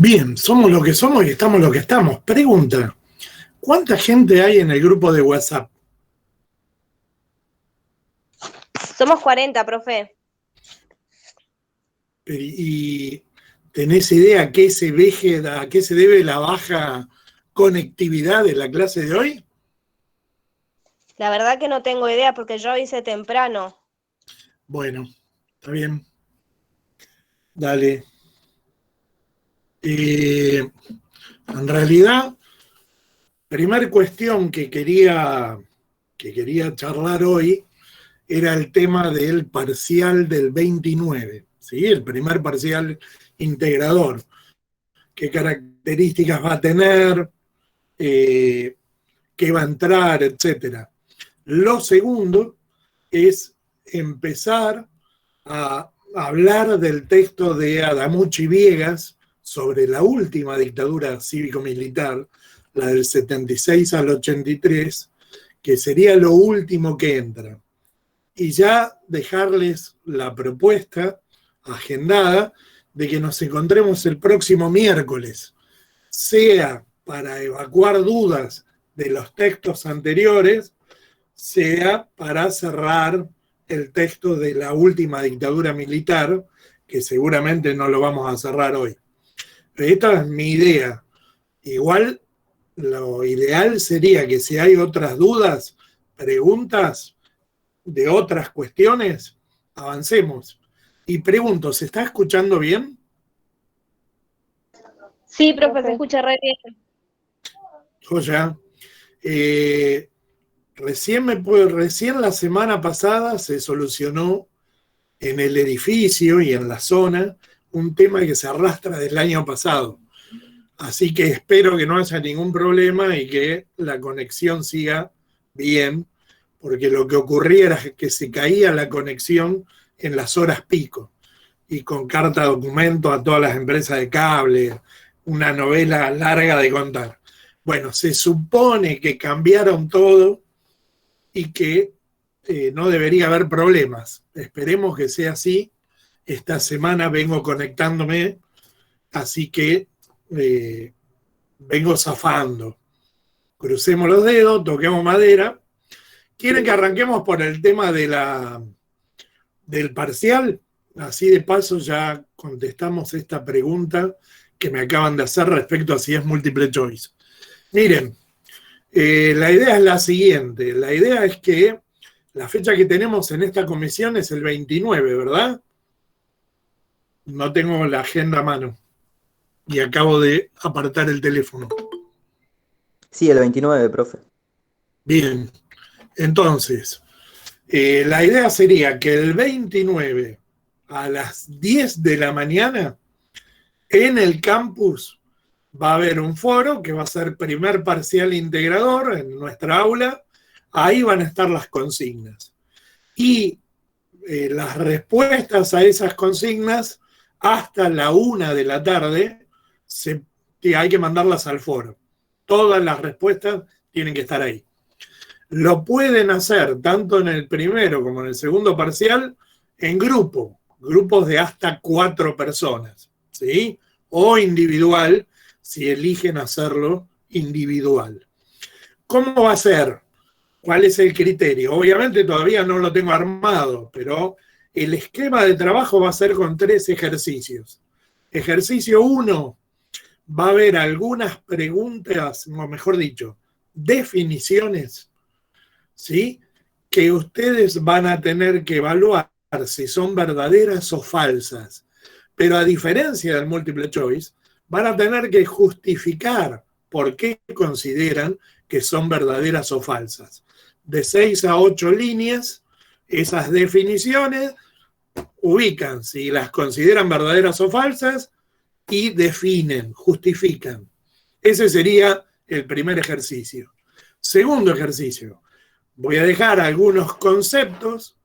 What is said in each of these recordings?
Bien, somos lo que somos y estamos lo que estamos. Pregunta, ¿cuánta gente hay en el grupo de WhatsApp? Somos 40, profe. ¿Y tenés idea a qué se debe la baja conectividad de la clase de hoy? La verdad que no tengo idea porque yo hice temprano. Bueno, está bien. Dale. En realidad, primer cuestión que quería charlar hoy era el tema del parcial del 29, ¿sí? El primer parcial integrador. ¿Qué características va a tener? ¿Qué va a entrar? Etcétera. Lo segundo es empezar a hablar del texto de Adamuchi Viegas sobre la última dictadura cívico-militar, la del 76 al 83, que sería lo último que entra. Y ya dejarles la propuesta agendada de que nos encontremos el próximo miércoles, sea para evacuar dudas de los textos anteriores, sea para cerrar el texto de la última dictadura militar, que seguramente no lo vamos a cerrar hoy. Pero esta es mi idea. Igual, lo ideal sería que si hay otras dudas, preguntas de otras cuestiones, avancemos. Y pregunto, ¿se está escuchando bien? Sí, profe, se escucha re bien. Joya. Recién la semana pasada se solucionó en el edificio y en la zona un tema que se arrastra del año pasado. Así que espero que no haya ningún problema y que la conexión siga bien, porque lo que ocurría era que se caía la conexión en las horas pico y con carta documento a todas las empresas de cable, una novela larga de contar. Bueno, se supone que cambiaron todo y que no debería haber problemas. Esperemos que sea así. Esta semana vengo conectándome, así que vengo zafando. Crucemos los dedos, toquemos madera. ¿Quieren que arranquemos por el tema del parcial? Así de paso ya contestamos esta pregunta que me acaban de hacer respecto a si es múltiple choice. Miren, la idea es la siguiente. La idea es que la fecha que tenemos en esta comisión es el 29, ¿verdad? No tengo la agenda a mano y acabo de apartar el teléfono. Sí, el 29, profe. Bien, entonces, la idea sería que el 29 a las 10 de la mañana en el campus va a haber un foro que va a ser primer parcial integrador en nuestra aula. Ahí van a estar las consignas. Y las respuestas a esas consignas hasta la 1 de la tarde hay que mandarlas al foro. Todas las respuestas tienen que estar ahí. Lo pueden hacer tanto en el primero como en el segundo parcial en grupos de hasta 4 personas, ¿sí? O individual, si eligen hacerlo individual. ¿Cómo va a ser? ¿Cuál es el criterio? Obviamente todavía no lo tengo armado, pero el esquema de trabajo va a ser con 3 ejercicios. Ejercicio 1, va a haber algunas preguntas, o mejor dicho, definiciones, ¿sí? Que ustedes van a tener que evaluar si son verdaderas o falsas. Pero a diferencia del múltiple choice, van a tener que justificar por qué consideran que son verdaderas o falsas. De 6 a 8 líneas, esas definiciones ubican si las consideran verdaderas o falsas y definen, justifican. Ese sería el primer ejercicio. Segundo ejercicio, voy a dejar algunos conceptos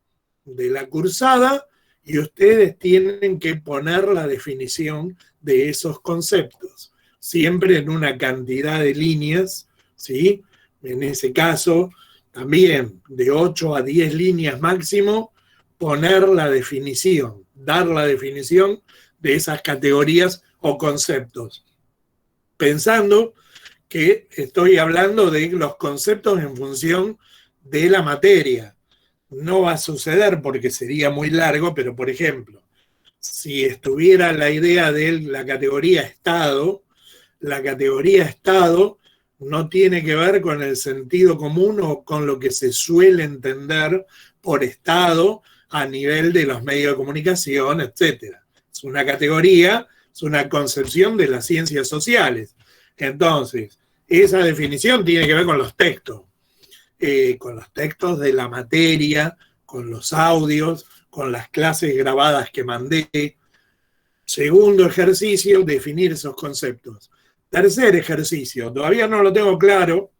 de la cursada y ustedes tienen que poner la definición de esos conceptos, siempre en una cantidad de líneas, ¿sí? En ese caso, también de 8 a 10 líneas máximo, poner la definición, dar la definición de esas categorías o conceptos, pensando que estoy hablando de los conceptos en función de la materia. No va a suceder porque sería muy largo, pero por ejemplo, si estuviera la idea de la categoría Estado, la categoría Estado no tiene que ver con el sentido común o con lo que se suele entender por Estado a nivel de los medios de comunicación, etc. Es una categoría, es una concepción de las ciencias sociales. Entonces, esa definición tiene que ver con los textos de la materia, con los audios, con las clases grabadas que mandé. Segundo ejercicio, definir esos conceptos. Tercer ejercicio, todavía no lo tengo claro.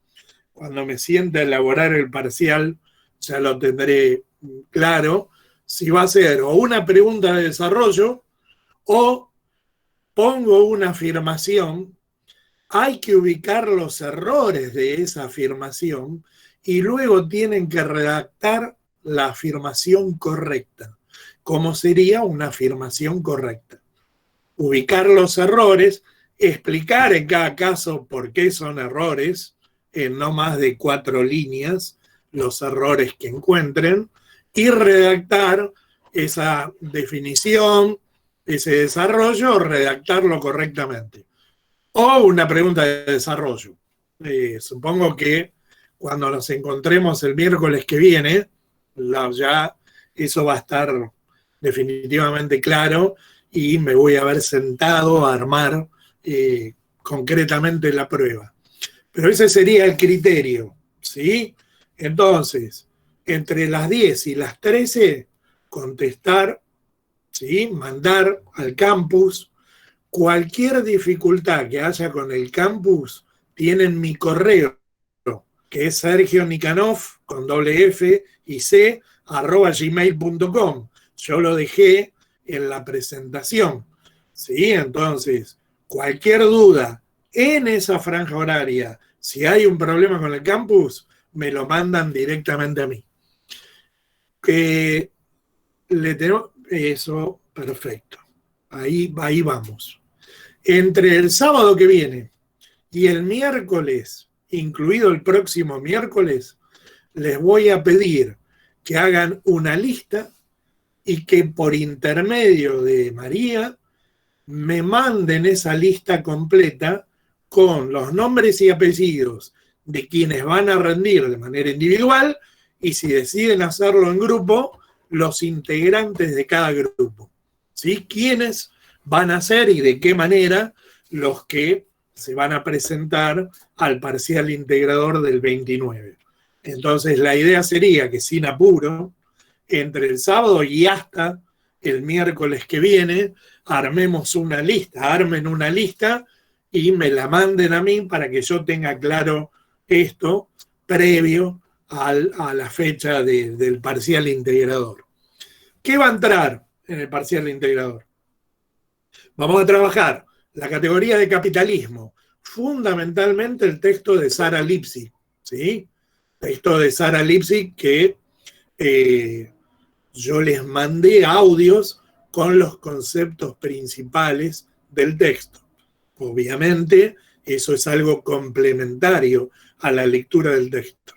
Cuando me sienta a elaborar el parcial, ya lo tendré claro. Si va a ser o una pregunta de desarrollo o pongo una afirmación. Hay que ubicar los errores de esa afirmación y luego tienen que redactar la afirmación correcta. ¿Cómo sería una afirmación correcta? Ubicar los errores, explicar en cada caso por qué son errores, en no más de 4 líneas, los errores que encuentren, y redactar esa definición, ese desarrollo, redactarlo correctamente. O una pregunta de desarrollo. Supongo que cuando nos encontremos el miércoles que viene, ya eso va a estar definitivamente claro y me voy a haber sentado a armar concretamente la prueba. Pero ese sería el criterio, ¿sí? Entonces, entre las 10 y las 13, contestar, ¿sí? Mandar al campus. Cualquier dificultad que haya con el campus, tienen mi correo, que es Sergio Nikanov, con doble F y C, @gmail.com. Yo lo dejé en la presentación, ¿sí? Entonces, cualquier duda en esa franja horaria, si hay un problema con el campus, me lo mandan directamente a mí. Que le tengo eso, perfecto. Ahí vamos. Entre el sábado que viene y el miércoles, incluido el próximo miércoles, les voy a pedir que hagan una lista y que por intermedio de María me manden esa lista completa con los nombres y apellidos de quienes van a rendir de manera individual y si deciden hacerlo en grupo, los integrantes de cada grupo. ¿Sí? ¿Quiénes van a ser y de qué manera los que se van a presentar al parcial integrador del 29? Entonces la idea sería que sin apuro, entre el sábado y hasta el miércoles que viene, armen una lista y me la manden a mí para que yo tenga claro esto previo a la fecha del parcial integrador. ¿Qué va a entrar en el parcial integrador? Vamos a trabajar la categoría de capitalismo, fundamentalmente el texto de Sara Lipsy, ¿sí? Texto de Sara Lipsy que yo les mandé audios con los conceptos principales del texto. Obviamente, eso es algo complementario a la lectura del texto.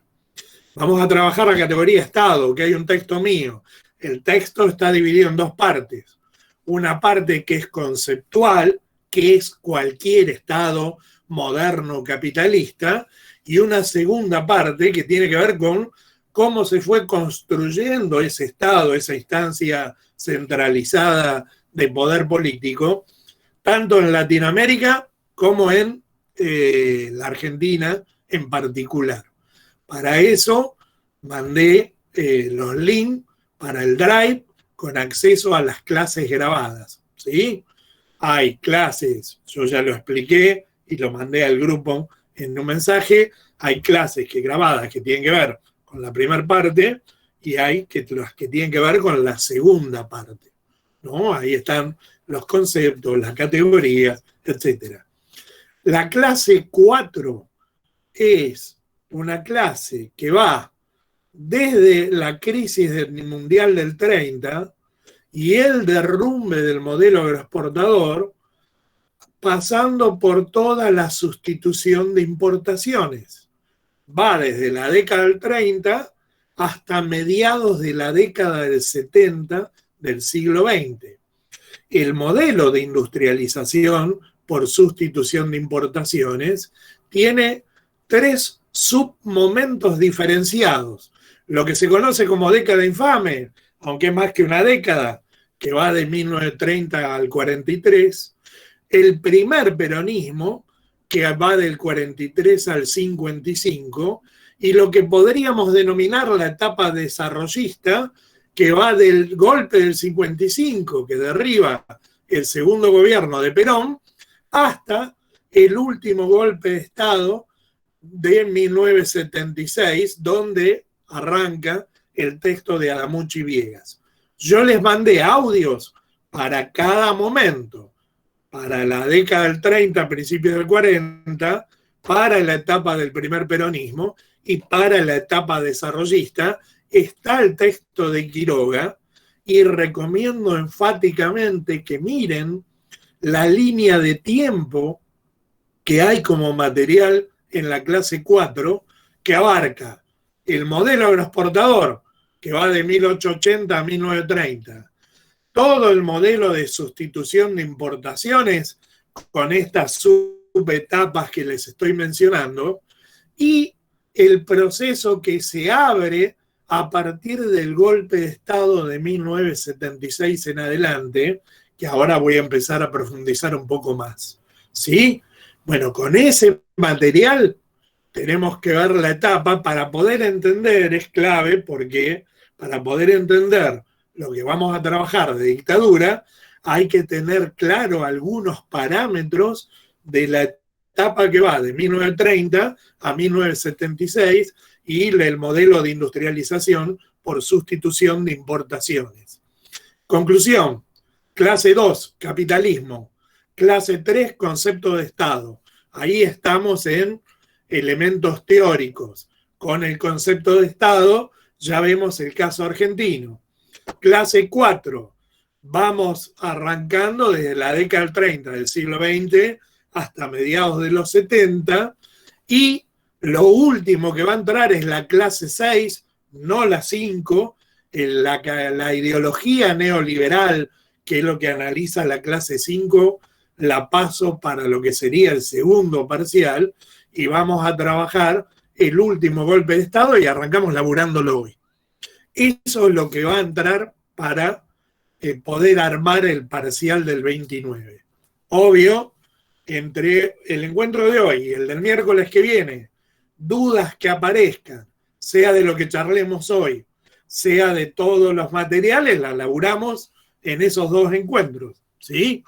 Vamos a trabajar la categoría Estado, que hay un texto mío. El texto está dividido en dos partes. Una parte que es conceptual, que es cualquier Estado moderno capitalista, y una segunda parte que tiene que ver con cómo se fue construyendo ese Estado, esa instancia centralizada de poder político, tanto en Latinoamérica como en la Argentina en particular. Para eso mandé los links para el Drive con acceso a las clases grabadas, ¿sí? Hay clases, yo ya lo expliqué y lo mandé al grupo en un mensaje, hay clases grabadas que tienen que ver con la primera parte y hay las que tienen que ver con la segunda parte, ¿no? Ahí están los conceptos, las categorías, etc. La clase 4 es una clase que va desde la crisis mundial del 30 y el derrumbe del modelo agroexportador, pasando por toda la sustitución de importaciones. Va desde la década del 30 hasta mediados de la década del 70 del siglo XX. El modelo de industrialización por sustitución de importaciones tiene 3 submomentos diferenciados. Lo que se conoce como década infame, aunque es más que una década, que va de 1930 al 43, el primer peronismo, que va del 43 al 55, y lo que podríamos denominar la etapa desarrollista, que va del golpe del 55, que derriba el segundo gobierno de Perón, hasta el último golpe de Estado de 1976, donde arranca el texto de Adamuchi Viegas. Yo les mandé audios para cada momento, para la década del 30, principios del 40, para la etapa del primer peronismo y para la etapa desarrollista. Está el texto de Quiroga y recomiendo enfáticamente que miren la línea de tiempo que hay como material en la clase 4, que abarca el modelo agroexportador, que va de 1880 a 1930, todo el modelo de sustitución de importaciones con estas subetapas que les estoy mencionando, y el proceso que se abre a partir del golpe de Estado de 1976 en adelante, que ahora voy a empezar a profundizar un poco más. ¿Sí? Bueno, con ese material tenemos que ver la etapa para poder entender, es clave, porque para poder entender lo que vamos a trabajar de dictadura, hay que tener claro algunos parámetros de la etapa que va de 1930 a 1976 y el modelo de industrialización por sustitución de importaciones. Conclusión: clase 2, capitalismo. Clase 3, concepto de Estado. Ahí estamos en elementos teóricos. Con el concepto de Estado ya vemos el caso argentino. Clase 4, vamos arrancando desde la década del 30 del siglo XX hasta mediados de los 70, y lo último que va a entrar es la clase 6, no la 5, la ideología neoliberal, que es lo que analiza la clase 5, la paso para lo que sería el segundo parcial, y vamos a trabajar el último golpe de Estado y arrancamos laburándolo hoy. Eso es lo que va a entrar para poder armar el parcial del 29. Obvio, entre el encuentro de hoy y el del miércoles que viene, dudas que aparezcan, sea de lo que charlemos hoy, sea de todos los materiales, las laburamos en esos 2 encuentros, ¿sí?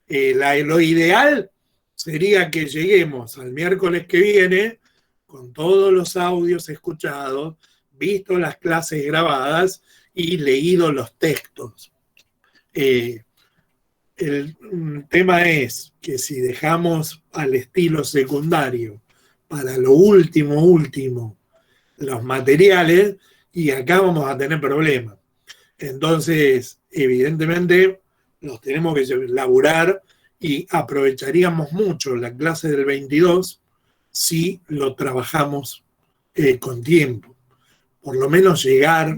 Lo ideal sería que lleguemos al miércoles que viene con todos los audios escuchados, visto las clases grabadas y leído los textos. El tema es que si dejamos al estilo secundario para lo último los materiales, y acá vamos a tener problemas. Entonces, evidentemente, los tenemos que laburar y aprovecharíamos mucho la clase del 22 si lo trabajamos con tiempo. Por lo menos llegar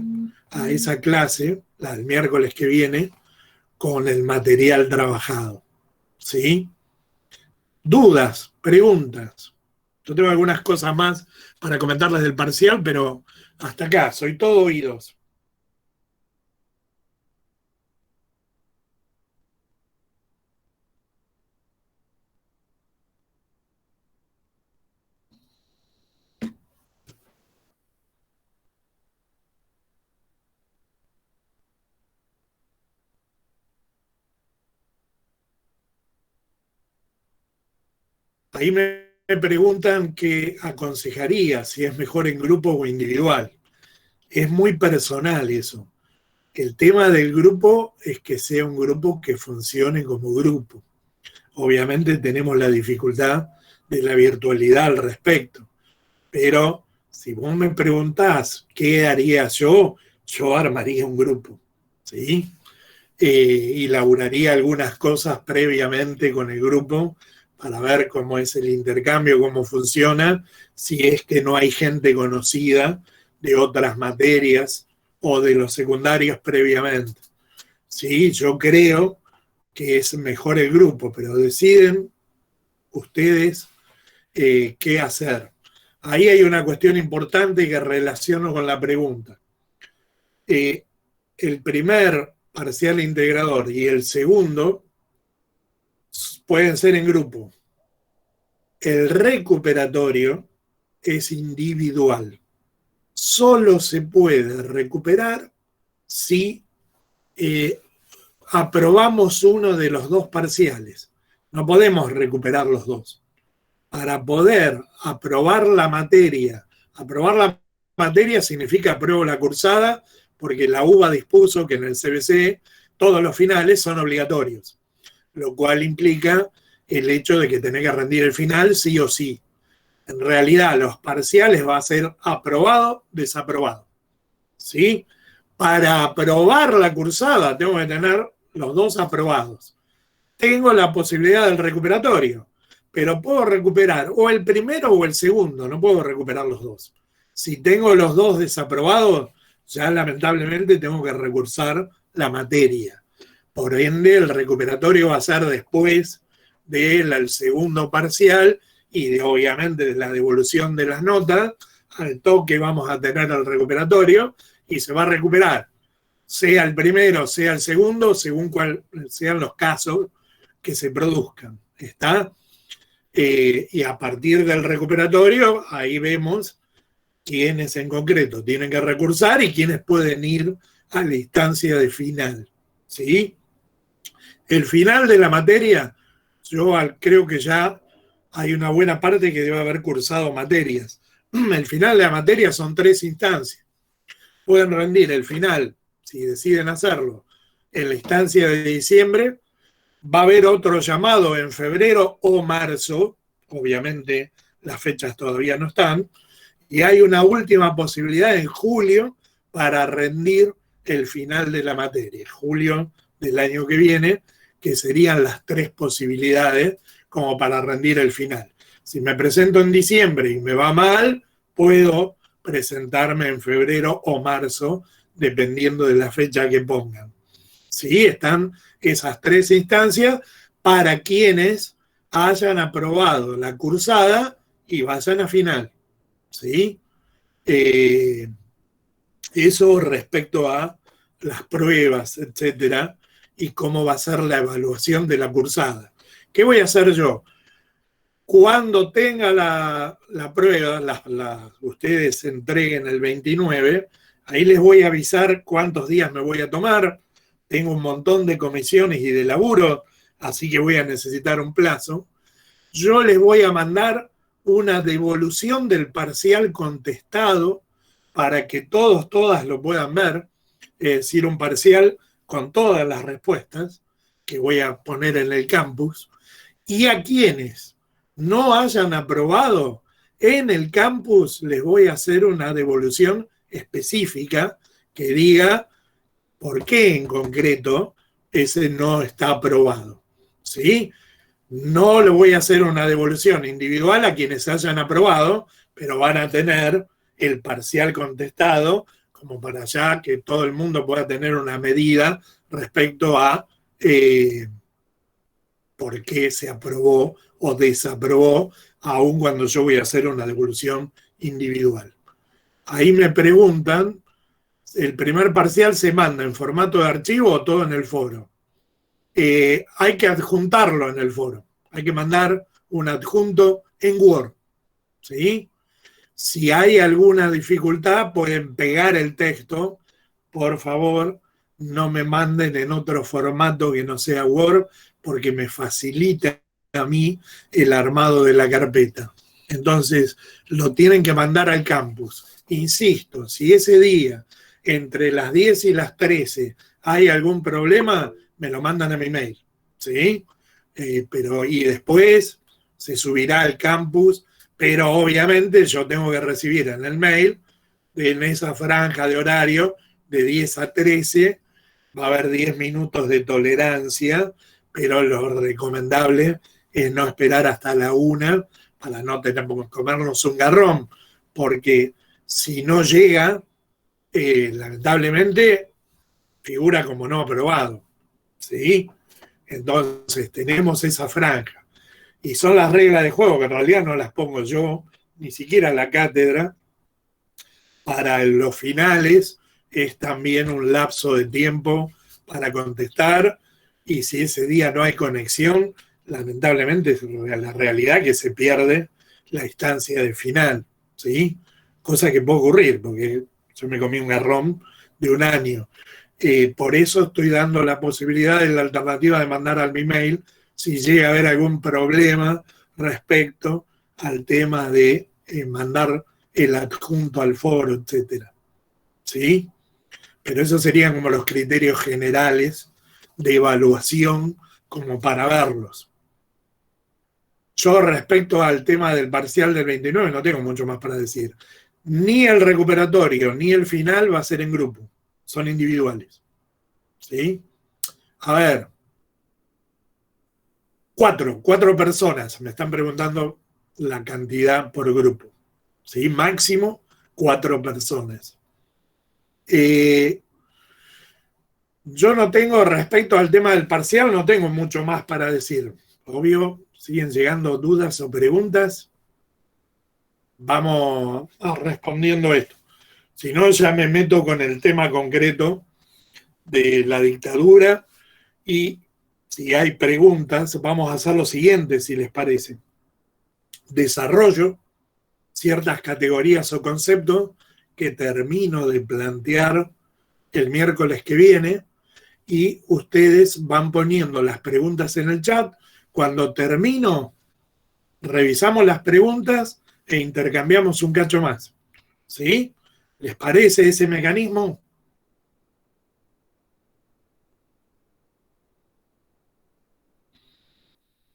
a esa clase, la del miércoles que viene, con el material trabajado. ¿Sí? Dudas, preguntas. Yo tengo algunas cosas más para comentarles del parcial, pero hasta acá, soy todo oídos. Ahí me preguntan qué aconsejaría, si es mejor en grupo o individual. Es muy personal eso. El tema del grupo es que sea un grupo que funcione como grupo. Obviamente tenemos la dificultad de la virtualidad al respecto, pero si vos me preguntás qué haría yo armaría un grupo, ¿sí? y laburaría algunas cosas previamente con el grupo para ver cómo es el intercambio, cómo funciona, si es que no hay gente conocida de otras materias o de los secundarios previamente. Sí, yo creo que es mejor el grupo, pero deciden ustedes qué hacer. Ahí hay una cuestión importante que relaciono con la pregunta. El primer parcial integrador y el segundo pueden ser en grupo. El recuperatorio es individual. Solo se puede recuperar si aprobamos uno de los dos parciales. No podemos recuperar los dos. Para poder aprobar la materia significa apruebo la cursada, porque la UBA dispuso que en el CBC todos los finales son obligatorios, lo cual implica el hecho de que tenés que rendir el final sí o sí. En realidad, los parciales va a ser aprobado, desaprobado. ¿Sí? Para aprobar la cursada tengo que tener los dos aprobados. Tengo la posibilidad del recuperatorio, pero puedo recuperar o el primero o el segundo, no puedo recuperar los dos. Si tengo los dos desaprobados, ya lamentablemente tengo que recursar la materia. Por ende, el recuperatorio va a ser después del segundo parcial y obviamente de la devolución de las notas. Al toque vamos a tener el recuperatorio y se va a recuperar, sea el primero, sea el segundo, según cuál sean los casos que se produzcan. ¿Está? Y a partir del recuperatorio, ahí vemos quiénes en concreto tienen que recursar y quiénes pueden ir a la instancia de final. ¿Sí? El final de la materia, yo creo que ya hay una buena parte que debe haber cursado materias. El final de la materia son 3 instancias. Pueden rendir el final, si deciden hacerlo, en la instancia de diciembre. Va a haber otro llamado en febrero o marzo, obviamente las fechas todavía no están, y hay una última posibilidad en julio para rendir el final de la materia, julio del año que viene, que serían las 3 posibilidades como para rendir el final. Si me presento en diciembre y me va mal, puedo presentarme en febrero o marzo, dependiendo de la fecha que pongan. Sí, están esas 3 instancias para quienes hayan aprobado la cursada y vayan a final. ¿Sí? Eso respecto a las pruebas, etcétera, y cómo va a ser la evaluación de la cursada. ¿Qué voy a hacer yo? Cuando tenga la prueba, ustedes entreguen el 29, ahí les voy a avisar cuántos días me voy a tomar. Tengo un montón de comisiones y de laburo, así que voy a necesitar un plazo. Yo les voy a mandar una devolución del parcial contestado para que todas lo puedan ver, es decir, un parcial con todas las respuestas que voy a poner en el campus. Y a quienes no hayan aprobado en el campus, les voy a hacer una devolución específica que diga por qué en concreto ese no está aprobado. ¿Sí? No le voy a hacer una devolución individual a quienes hayan aprobado, pero van a tener el parcial contestado como para ya que todo el mundo pueda tener una medida respecto a por qué se aprobó o desaprobó, aun cuando yo voy a hacer una devolución individual. Ahí me preguntan, ¿el primer parcial se manda en formato de archivo o todo en el foro? Hay que adjuntarlo en el foro. Hay que mandar un adjunto en Word. ¿Sí? Si hay alguna dificultad, pueden pegar el texto. Por favor, no me manden en otro formato que no sea Word, porque me facilita a mí el armado de la carpeta. Entonces, lo tienen que mandar al campus. Insisto, si ese día, entre las 10 y las 13, hay algún problema, me lo mandan a mi mail. ¿Sí? Y después se subirá al campus, pero obviamente yo tengo que recibir en el mail, en esa franja de horario de 10 a 13, va a haber 10 minutos de tolerancia, pero lo recomendable es no esperar hasta la 1 para no tener que comernos un garrón, porque si no llega, lamentablemente figura como no aprobado, ¿sí? Entonces tenemos esa franja. Y son las reglas de juego, que en realidad no las pongo yo, ni siquiera la cátedra. Para los finales es también un lapso de tiempo para contestar, y si ese día no hay conexión, lamentablemente es la realidad que se pierde la instancia de final, ¿sí? Cosa que puede ocurrir, porque yo me comí un garrón de 1 año. Por eso estoy dando la posibilidad de la alternativa de mandar al mi mail si llega a haber algún problema respecto al tema de mandar el adjunto al foro, etcétera. ¿Sí? Pero esos serían como los criterios generales de evaluación como para verlos. Yo respecto al tema del parcial del 29 no tengo mucho más para decir. Ni el recuperatorio ni el final va a ser en grupo, son individuales. ¿Sí? A ver, cuatro personas, me están preguntando la cantidad por grupo. ¿Sí? Máximo 4 personas. Yo no tengo, respecto al tema del parcial, no tengo mucho más para decir. Obvio, siguen llegando dudas o preguntas. Vamos respondiendo esto. Si no, ya me meto con el tema concreto de la dictadura, y si hay preguntas, vamos a hacer lo siguiente, si les parece. Desarrollo ciertas categorías o conceptos que termino de plantear el miércoles que viene, y ustedes van poniendo las preguntas en el chat. Cuando termino, revisamos las preguntas e intercambiamos un cacho más. ¿Sí? ¿Les parece ese mecanismo?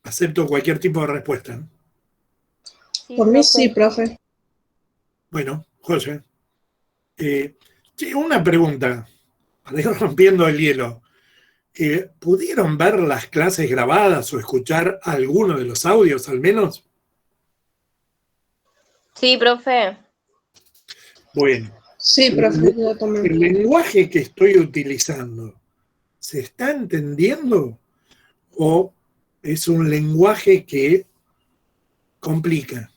Acepto cualquier tipo de respuesta. Sí, Por mí profe. sí, profe. Bueno, José. Una pregunta, para ir rompiendo el hielo. ¿Pudieron ver las clases grabadas o escuchar alguno de los audios al menos? Sí, profe. Bueno, Sí, profe, yo también. el lenguaje que estoy utilizando, ¿se está entendiendo o es un lenguaje que complica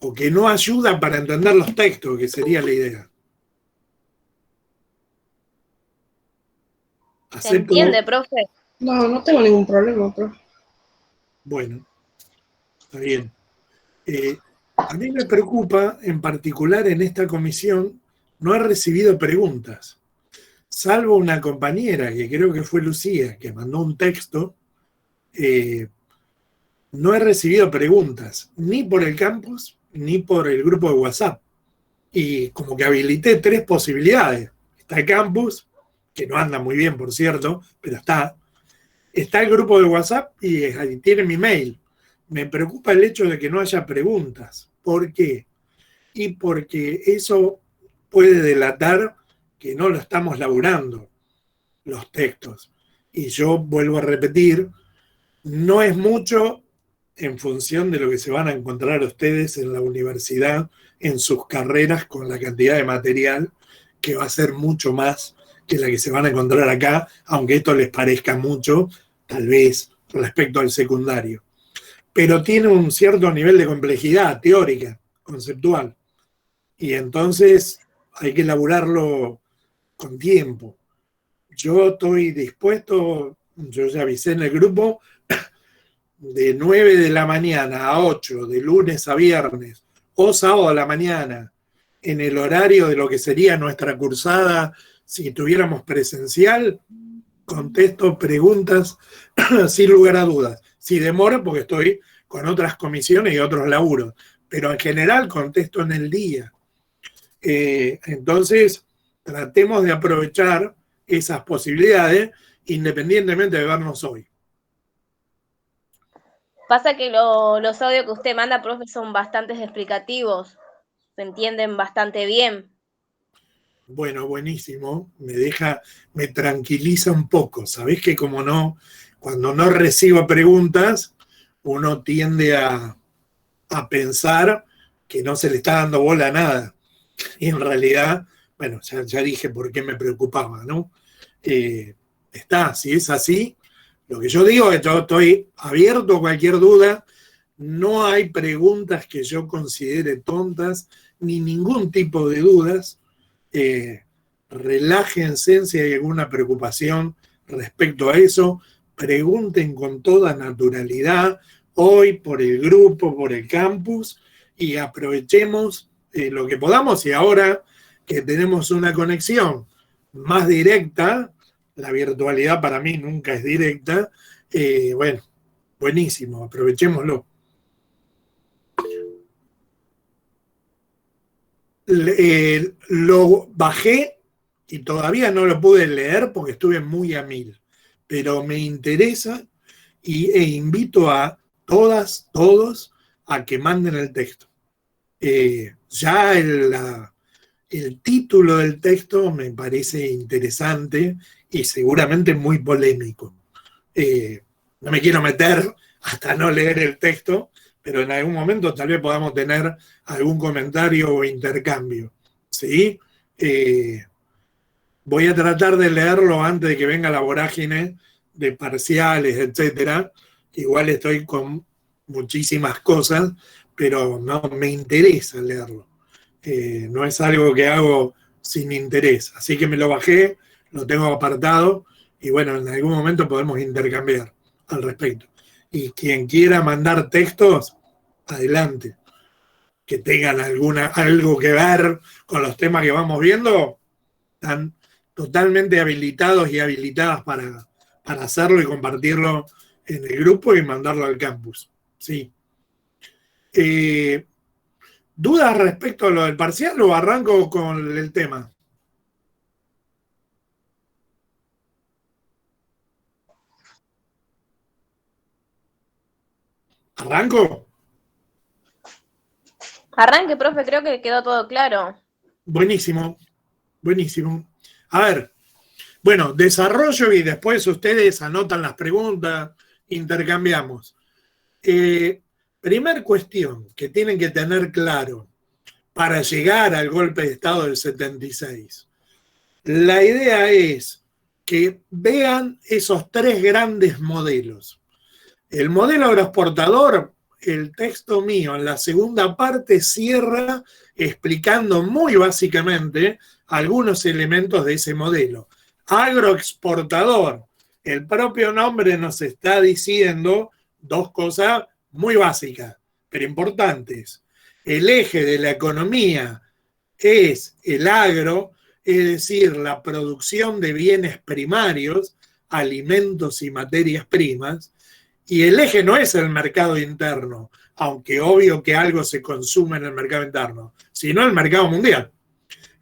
o que no ayuda para entender los textos, que sería la idea? ¿Se entiende, profe? No, no tengo ningún problema, profe. Bueno, está bien. A mí me preocupa, en particular en esta comisión, no he recibido preguntas, salvo una compañera, que creo que fue Lucía, que mandó un texto. No he recibido preguntas, ni por el campus, ni por el grupo de WhatsApp. Y como que habilité 3 posibilidades. Está el campus, que no anda muy bien, por cierto, pero está. Está el grupo de WhatsApp y ahí tiene mi mail. Me preocupa el hecho de que no haya preguntas. ¿Por qué? Y porque eso puede delatar que no lo estamos laburando, los textos. Y yo vuelvo a repetir, no es mucho en función de lo que se van a encontrar ustedes en la universidad, en sus carreras, con la cantidad de material, que va a ser mucho más que la que se van a encontrar acá, aunque esto les parezca mucho, tal vez, respecto al secundario. Pero tiene un cierto nivel de complejidad teórica, conceptual. Y entonces hay que elaborarlo con tiempo. Yo estoy dispuesto, yo ya avisé en el grupo, de 9 de la mañana a 8, de lunes a viernes, o sábado a la mañana, en el horario de lo que sería nuestra cursada, si tuviéramos presencial, contesto preguntas sin lugar a dudas. Si demoro, porque estoy con otras comisiones y otros laburos, pero en general contesto en el día. Entonces, tratemos de aprovechar esas posibilidades independientemente de vernos hoy. Pasa que los audios que usted manda, profe, son bastante explicativos. Se entienden bastante bien. Bueno, buenísimo. Me tranquiliza un poco. Sabés que como no, cuando no recibo preguntas, uno tiende a pensar que no se le está dando bola a nada. Y en realidad, bueno, ya dije por qué me preocupaba, ¿no? Si es así, lo que yo digo es que yo estoy abierto a cualquier duda. No hay preguntas que yo considere tontas, ni ningún tipo de dudas. Relájense si hay alguna preocupación respecto a eso. Pregunten con toda naturalidad hoy por el grupo, por el campus, y aprovechemos lo que podamos. Y ahora que tenemos una conexión más directa, la virtualidad para mí nunca es directa, bueno, buenísimo, aprovechémoslo. Lo bajé y todavía no lo pude leer porque estuve muy a mil, pero me interesa e invito a todas, todos, a que manden el texto. Ya el título del texto me parece interesante y seguramente muy polémico. No me quiero meter hasta no leer el texto, pero en algún momento tal vez podamos tener algún comentario o intercambio, ¿sí? Voy a tratar de leerlo antes de que venga la vorágine de parciales, etcétera. Igual estoy con muchísimas cosas, pero no me interesa leerlo. No es algo que hago sin interés. Así que me lo bajé, lo tengo apartado y bueno, en algún momento podemos intercambiar al respecto. Y quien quiera mandar textos, adelante. Que tengan algo que ver con los temas que vamos viendo, están totalmente habilitados y habilitadas para hacerlo y compartirlo en el grupo y mandarlo al campus. Sí. ¿Dudas respecto a lo del parcial o arranco con el tema? ¿Arranco? Arranque, profe, creo que quedó todo claro. Buenísimo, buenísimo. A ver, bueno, desarrollo y después ustedes anotan las preguntas, intercambiamos. Primer cuestión que tienen que tener claro para llegar al golpe de Estado del 76. La idea es que vean esos tres grandes modelos. El modelo agroexportador, el texto mío en la segunda parte cierra explicando muy básicamente algunos elementos de ese modelo. Agroexportador, el propio nombre nos está diciendo dos cosas muy básicas, pero importantes. El eje de la economía es el agro, es decir, la producción de bienes primarios, alimentos y materias primas, y el eje no es el mercado interno, aunque obvio que algo se consume en el mercado interno, sino el mercado mundial.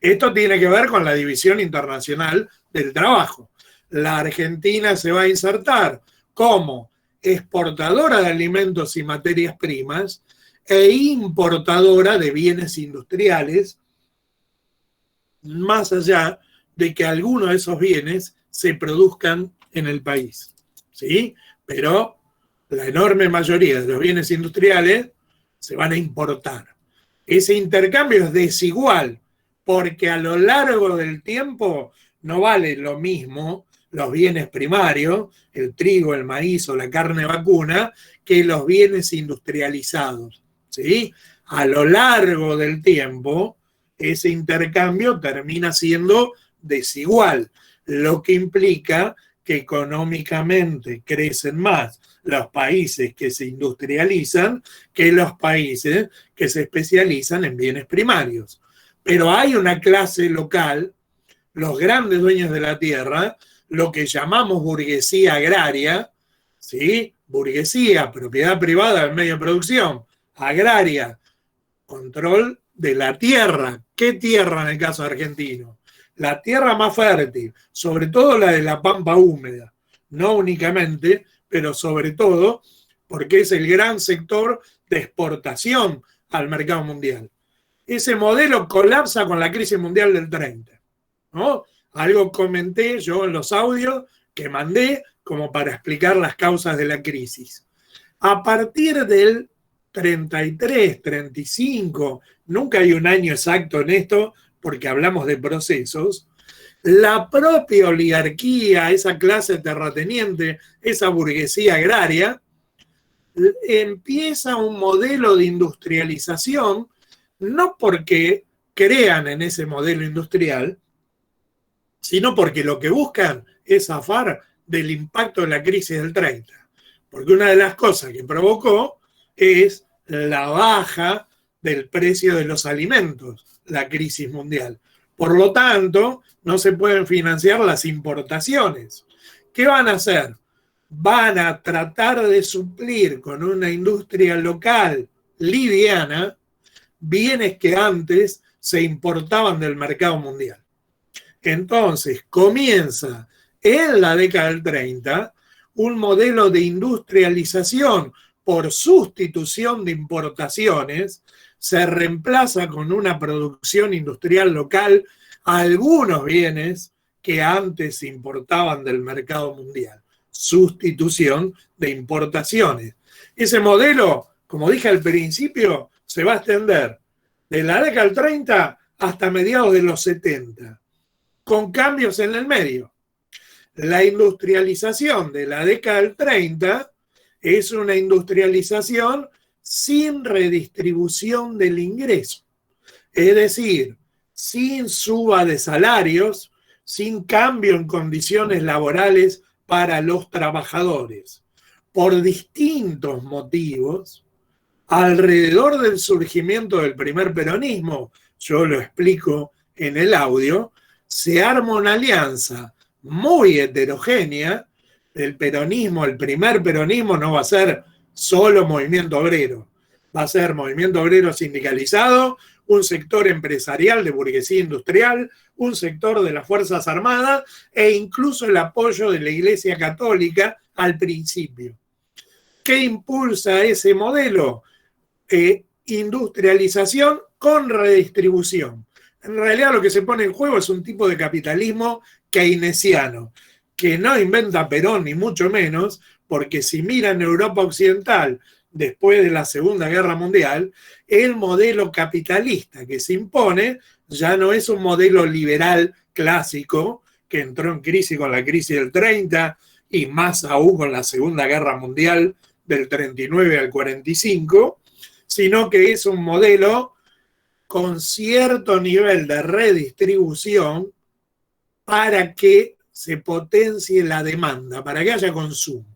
Esto tiene que ver con la división internacional del trabajo. La Argentina se va a insertar como exportadora de alimentos y materias primas e importadora de bienes industriales, más allá de que algunos de esos bienes se produzcan en el país, ¿sí? Pero la enorme mayoría de los bienes industriales se van a importar. Ese intercambio es desigual, porque a lo largo del tiempo no vale lo mismo los bienes primarios, el trigo, el maíz o la carne vacuna, que los bienes industrializados, ¿sí? A lo largo del tiempo, ese intercambio termina siendo desigual, lo que implica que económicamente crecen más los países que se industrializan que los países que se especializan en bienes primarios. Pero hay una clase local, los grandes dueños de la tierra, lo que llamamos burguesía agraria, ¿sí? Burguesía, propiedad privada del medio de producción, agraria, control de la tierra. ¿Qué tierra en el caso argentino? La tierra más fértil, sobre todo la de la pampa húmeda, no únicamente, pero sobre todo porque es el gran sector de exportación al mercado mundial. Ese modelo colapsa con la crisis mundial del 30. ¿no? Algo comenté yo en los audios que mandé como para explicar las causas de la crisis. A partir del 33, 35, nunca hay un año exacto en esto porque hablamos de procesos, la propia oligarquía, esa clase terrateniente, esa burguesía agraria, empieza un modelo de industrialización, no porque crean en ese modelo industrial, sino porque lo que buscan es zafar del impacto de la crisis del 30. Porque una de las cosas que provocó es la baja del precio de los alimentos, la crisis mundial. Por lo tanto, no se pueden financiar las importaciones. ¿Qué van a hacer? Van a tratar de suplir con una industria local liviana bienes que antes se importaban del mercado mundial. Entonces, comienza en la década del 30 un modelo de industrialización por sustitución de importaciones, se reemplaza con una producción industrial local algunos bienes que antes se importaban del mercado mundial. Sustitución de importaciones. Ese modelo, como dije al principio, se va a extender de la década del 30 hasta mediados de los 70, con cambios en el medio. La industrialización de la década del 30 es una industrialización sin redistribución del ingreso, es decir, sin suba de salarios, sin cambio en condiciones laborales para los trabajadores. Por distintos motivos, alrededor del surgimiento del primer peronismo, yo lo explico en el audio, se arma una alianza muy heterogénea. El peronismo, el primer peronismo, no va a ser solo movimiento obrero, va a ser movimiento obrero sindicalizado, un sector empresarial de burguesía industrial, un sector de las Fuerzas Armadas e incluso el apoyo de la Iglesia Católica al principio. ¿Qué impulsa ese modelo? Industrialización con redistribución. En realidad lo que se pone en juego es un tipo de capitalismo keynesiano, que no inventa Perón ni mucho menos, porque si miran Europa Occidental después de la Segunda Guerra Mundial, el modelo capitalista que se impone ya no es un modelo liberal clásico que entró en crisis con la crisis del 30 y más aún con la Segunda Guerra Mundial del 39 al 45, sino que es un modelo con cierto nivel de redistribución para que se potencie la demanda, para que haya consumo.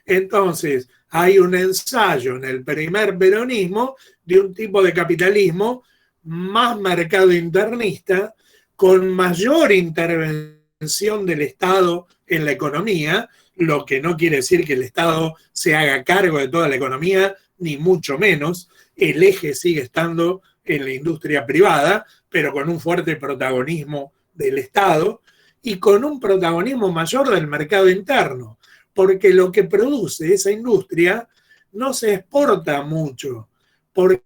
Entonces, hay un ensayo en el primer peronismo de un tipo de capitalismo más mercado internista, con mayor intervención del Estado en la economía, lo que no quiere decir que el Estado se haga cargo de toda la economía, ni mucho menos. El eje sigue estando en la industria privada, pero con un fuerte protagonismo del Estado y con un protagonismo mayor del mercado interno, porque lo que produce esa industria no se exporta mucho, porque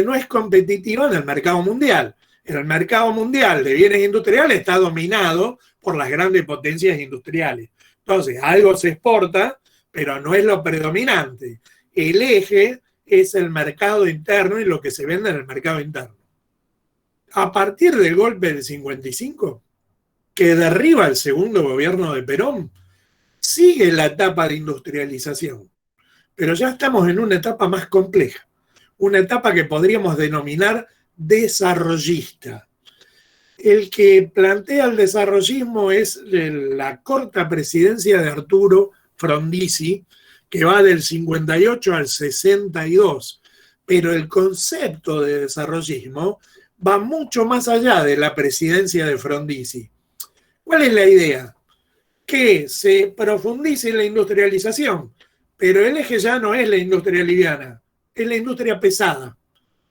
no es competitiva en el mercado mundial. El mercado mundial de bienes industriales está dominado por las grandes potencias industriales. Entonces, algo se exporta, pero no es lo predominante. El eje es el mercado interno y lo que se vende en el mercado interno. A partir del golpe del 55, que derriba el segundo gobierno de Perón, sigue la etapa de industrialización, pero ya estamos en una etapa más compleja, una etapa que podríamos denominar desarrollista. El que plantea el desarrollismo es la corta presidencia de Arturo Frondizi, que va del 58 al 62, pero el concepto de desarrollismo va mucho más allá de la presidencia de Frondizi. ¿Cuál es la idea? Que se profundice en la industrialización, pero el eje ya no es la industria liviana, es la industria pesada,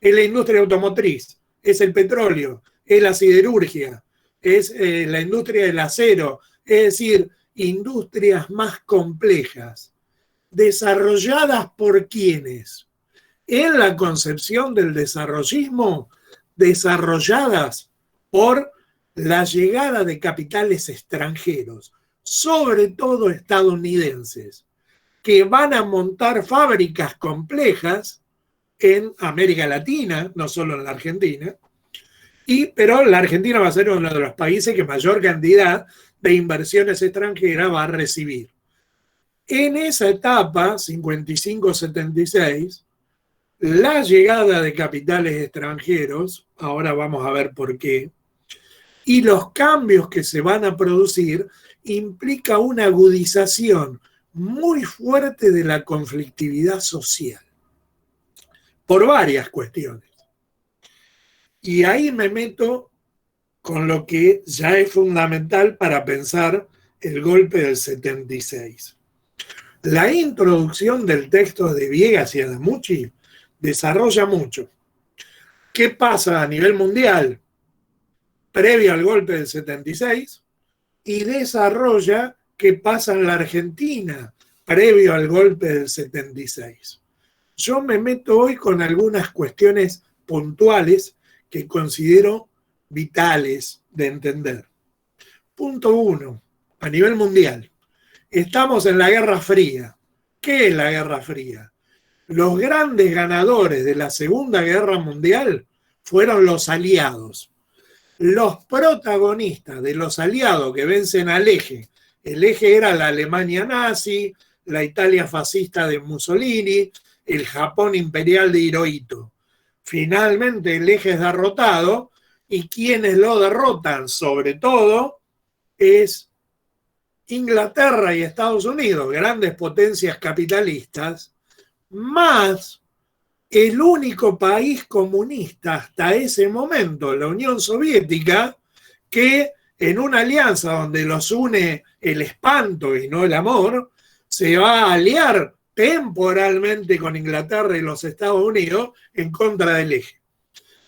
es la industria automotriz, es el petróleo, es la siderurgia, es la industria del acero, es decir, industrias más complejas, desarrolladas por quienes, en la concepción del desarrollismo, desarrolladas por la llegada de capitales extranjeros, sobre todo estadounidenses, que van a montar fábricas complejas en América Latina, no solo en la Argentina, pero la Argentina va a ser uno de los países que mayor cantidad de inversiones extranjeras va a recibir. En esa etapa, 55-76, la llegada de capitales extranjeros, ahora vamos a ver por qué, y los cambios que se van a producir implica una agudización muy fuerte de la conflictividad social, por varias cuestiones. Y ahí me meto con lo que ya es fundamental para pensar el golpe del 76. La introducción del texto de Viegas y Adamucci desarrolla mucho. ¿Qué pasa a nivel mundial previo al golpe del 76? Y desarrolla qué pasa en la Argentina previo al golpe del 76. Yo me meto hoy con algunas cuestiones puntuales que considero vitales de entender. Punto 1. A nivel mundial. Estamos en la Guerra Fría. ¿Qué es la Guerra Fría? Los grandes ganadores de la Segunda Guerra Mundial fueron los aliados. Los protagonistas de los aliados que vencen al eje. El eje era la Alemania nazi, la Italia fascista de Mussolini, el Japón imperial de Hirohito. Finalmente el eje es derrotado y quienes lo derrotan sobre todo es Inglaterra y Estados Unidos, grandes potencias capitalistas, más el único país comunista hasta ese momento, la Unión Soviética, que en una alianza donde los une el espanto y no el amor, se va a aliar temporalmente con Inglaterra y los Estados Unidos en contra del eje.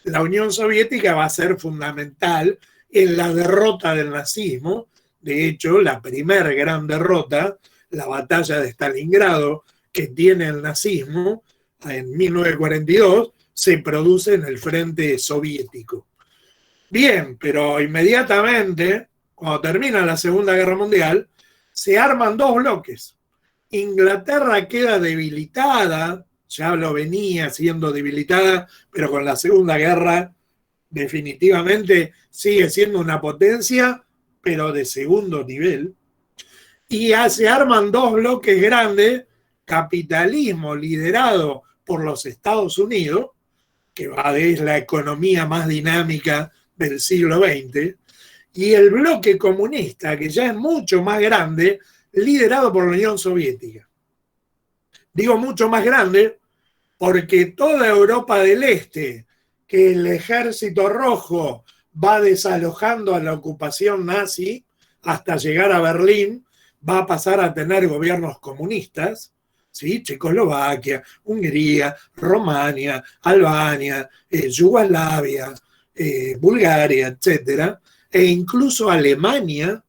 La Unión Soviética va a ser fundamental en la derrota del nazismo. De hecho, la primera gran derrota, la batalla de Stalingrado, que tiene el nazismo en 1942, se produce en el frente soviético. Bien, pero inmediatamente, cuando termina la Segunda Guerra Mundial, se arman dos bloques. Inglaterra queda debilitada, ya lo venía siendo debilitada, pero con la Segunda Guerra definitivamente sigue siendo una potencia, pero de segundo nivel. Y se arman dos bloques grandes, capitalismo liderado por los Estados Unidos, que es la economía más dinámica del siglo XX, y el bloque comunista, que ya es mucho más grande, liderado por la Unión Soviética. Digo mucho más grande porque toda Europa del Este, que el Ejército Rojo va desalojando a la ocupación nazi hasta llegar a Berlín, va a pasar a tener gobiernos comunistas, ¿sí? Checoslovaquia, Hungría, Rumania, Albania, Yugoslavia, Bulgaria, etcétera, e incluso Alemania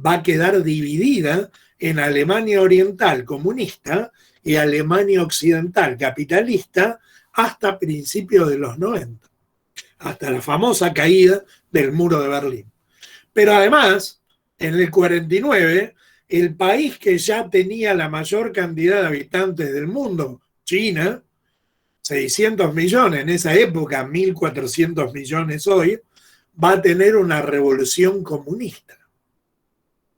va a quedar dividida en Alemania Oriental comunista y Alemania Occidental capitalista hasta principios de los 90, hasta la famosa caída del muro de Berlín. Pero además, en el 49, el país que ya tenía la mayor cantidad de habitantes del mundo, China, 600 millones en esa época, 1.400 millones hoy, va a tener una revolución comunista,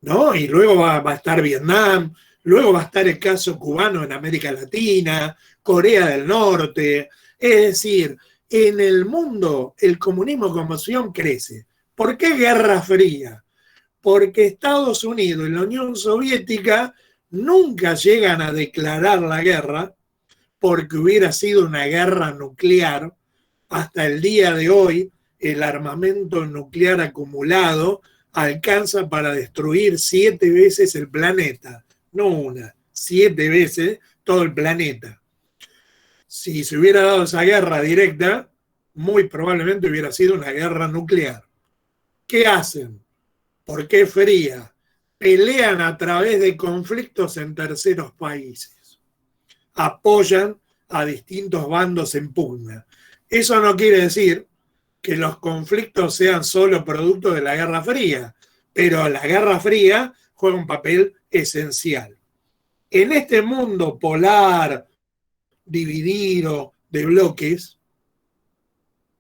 ¿no? Y luego va a estar Vietnam, luego va a estar el caso cubano en América Latina, Corea del Norte. Es decir, en el mundo el comunismo como opción crece. ¿Por qué Guerra Fría? Porque Estados Unidos y la Unión Soviética nunca llegan a declarar la guerra, porque hubiera sido una guerra nuclear. Hasta el día de hoy, el armamento nuclear acumulado alcanza para destruir 7 veces el planeta. No una, 7 veces todo el planeta. Si se hubiera dado esa guerra directa, muy probablemente hubiera sido una guerra nuclear. ¿Qué hacen? ¿Por qué fría? Pelean a través de conflictos en terceros países. Apoyan a distintos bandos en pugna. Eso no quiere decir que los conflictos sean solo producto de la Guerra Fría, pero la Guerra Fría juega un papel esencial. En este mundo polar, dividido, de bloques,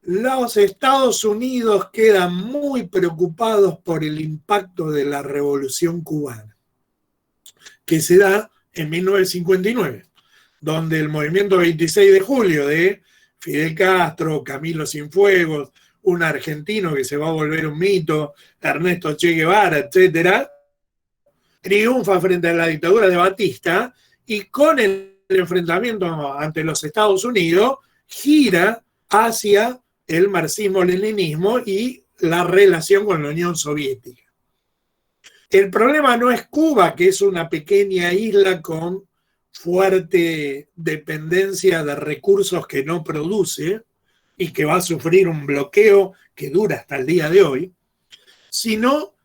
los Estados Unidos quedan muy preocupados por el impacto de la Revolución Cubana, que se da en 1959, donde el movimiento 26 de julio de Fidel Castro, Camilo Cienfuegos, un argentino que se va a volver un mito, Ernesto Che Guevara, etcétera, triunfa frente a la dictadura de Batista y con el enfrentamiento ante los Estados Unidos gira hacia el marxismo-leninismo y la relación con la Unión Soviética. El problema no es Cuba, que es una pequeña isla con fuerte dependencia de recursos que no produce y que va a sufrir un bloqueo que dura hasta el día de hoy, sino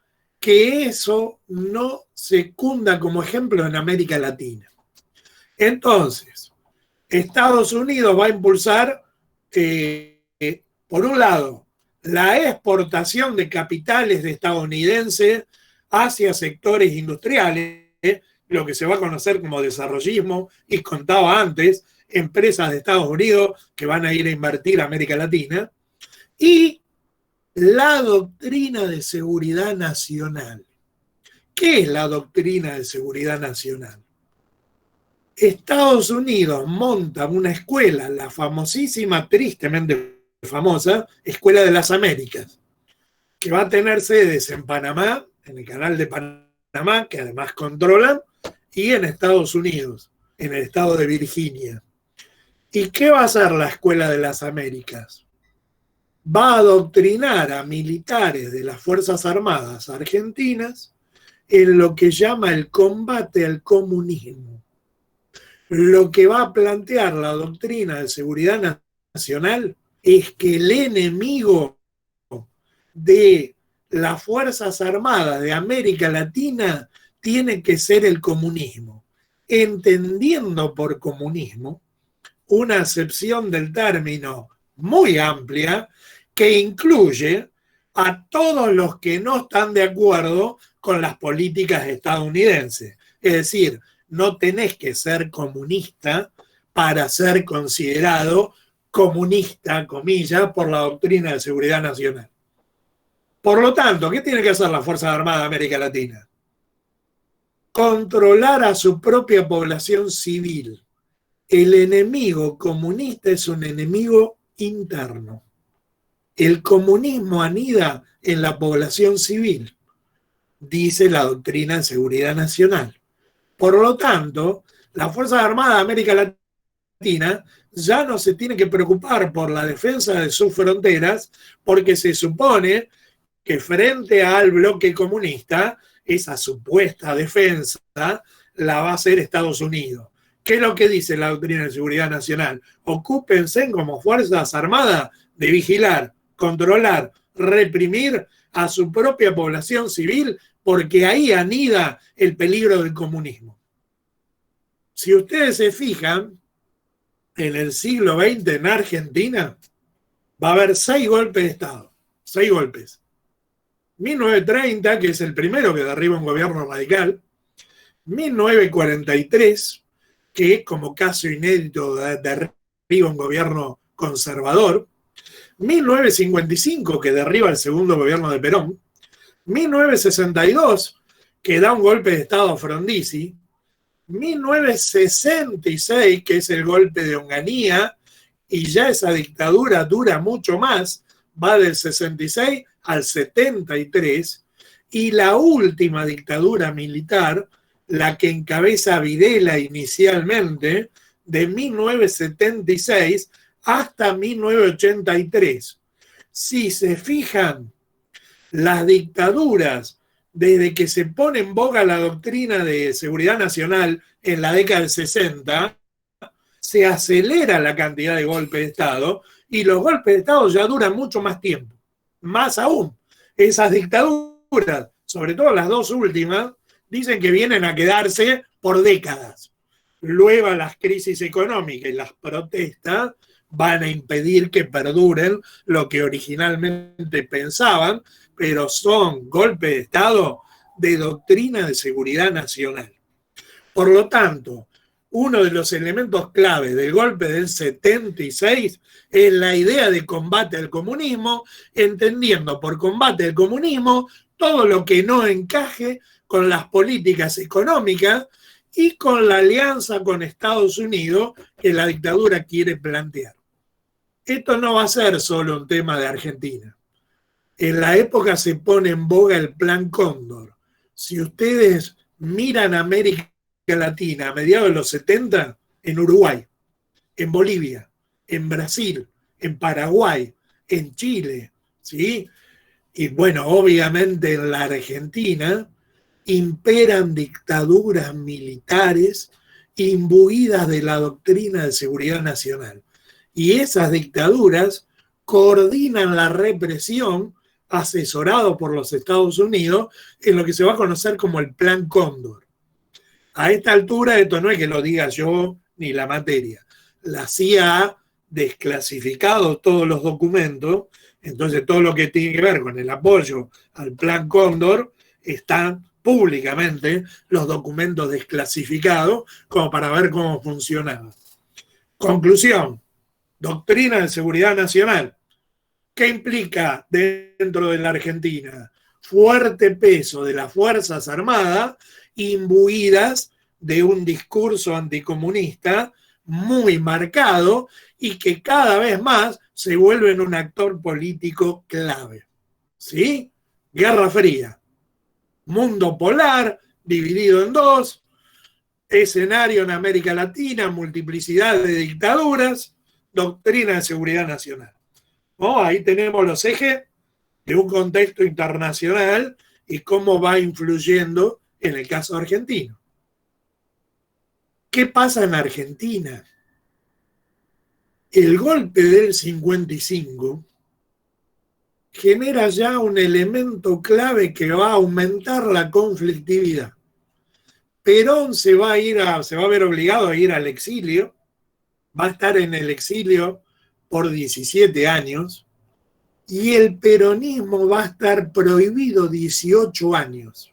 que eso no se cunda como ejemplo en América Latina. Entonces, Estados Unidos va a impulsar, por un lado, la exportación de capitales estadounidenses hacia sectores industriales, lo que se va a conocer como desarrollismo, y contaba antes, empresas de Estados Unidos que van a ir a invertir a América Latina, y la doctrina de seguridad nacional. ¿Qué es la doctrina de seguridad nacional? Estados Unidos monta una escuela, la famosísima, tristemente famosa, Escuela de las Américas, que va a tener sedes en Panamá, en el canal de Panamá, que además controlan, y en Estados Unidos, en el estado de Virginia. ¿Y qué va a hacer la Escuela de las Américas? Va a adoctrinar a militares de las Fuerzas Armadas argentinas en lo que llama el combate al comunismo. Lo que va a plantear la doctrina de seguridad nacional es que el enemigo de las Fuerzas Armadas de América Latina tiene que ser el comunismo, entendiendo por comunismo una acepción del término muy amplia que incluye a todos los que no están de acuerdo con las políticas estadounidenses. Es decir, no tenés que ser comunista para ser considerado comunista, comillas, por la doctrina de seguridad nacional. Por lo tanto, ¿qué tiene que hacer la Fuerza Armada de América Latina? Controlar a su propia población civil. El enemigo comunista es un enemigo interno. El comunismo anida en la población civil, dice la doctrina de seguridad nacional. Por lo tanto, la Fuerza Armada de América Latina ya no se tiene que preocupar por la defensa de sus fronteras, porque se supone que frente al bloque comunista, esa supuesta defensa la va a hacer Estados Unidos. ¿Qué es lo que dice la doctrina de seguridad nacional? Ocúpense como Fuerzas Armadas de vigilar, controlar, reprimir a su propia población civil, porque ahí anida el peligro del comunismo. Si ustedes se fijan, en el siglo XX en Argentina va a haber 6 golpes de Estado, 6 golpes. 1930, que es el primero que derriba un gobierno radical. 1943, que como caso inédito derriba un gobierno conservador. 1955, que derriba el segundo gobierno de Perón. 1962, que da un golpe de Estado a Frondizi. 1966, que es el golpe de Onganía, y ya esa dictadura dura mucho más, va del 66 al 73, y la última dictadura militar, la que encabeza Videla inicialmente, de 1976 hasta 1983. Si se fijan, las dictaduras, desde que se pone en boga la doctrina de seguridad nacional en la década del 60, se acelera la cantidad de golpes de Estado, y los golpes de Estado ya duran mucho más tiempo. Más aún, esas dictaduras, sobre todo las dos últimas, dicen que vienen a quedarse por décadas. Luego las crisis económicas y las protestas van a impedir que perduren lo que originalmente pensaban, pero son golpes de Estado de doctrina de seguridad nacional. Por lo tanto, uno de los elementos clave del golpe del 76 es la idea de combate al comunismo, entendiendo por combate al comunismo todo lo que no encaje con las políticas económicas y con la alianza con Estados Unidos que la dictadura quiere plantear. Esto no va a ser solo un tema de Argentina. En la época se pone en boga el Plan Cóndor. Si ustedes miran América Latina a mediados de los 70, en Uruguay, en Bolivia, en Brasil, en Paraguay, en Chile, ¿sí? Y bueno, obviamente en la Argentina imperan dictaduras militares imbuidas de la doctrina de seguridad nacional. Y esas dictaduras coordinan la represión asesorado por los Estados Unidos en lo que se va a conocer como el Plan Cóndor. A esta altura, esto no es que lo diga yo ni la materia. La CIA ha desclasificado todos los documentos, entonces todo lo que tiene que ver con el apoyo al Plan Cóndor están públicamente los documentos desclasificados como para ver cómo funcionaba. Conclusión, doctrina de seguridad nacional. ¿Qué implica dentro de la Argentina? Fuerte peso de las Fuerzas Armadas imbuidas de un discurso anticomunista muy marcado y que cada vez más se vuelven un actor político clave. ¿Sí? Guerra Fría. Mundo polar, dividido en dos, escenario en América Latina, multiplicidad de dictaduras, doctrina de seguridad nacional. ¿No? Ahí tenemos los ejes de un contexto internacional y cómo va influyendo en el caso argentino. ¿Qué pasa en Argentina? El golpe del 55 genera ya un elemento clave que va a aumentar la conflictividad. Perón se va a ver obligado a ir al exilio, va a estar en el exilio por 17 años y el peronismo va a estar prohibido 18 años.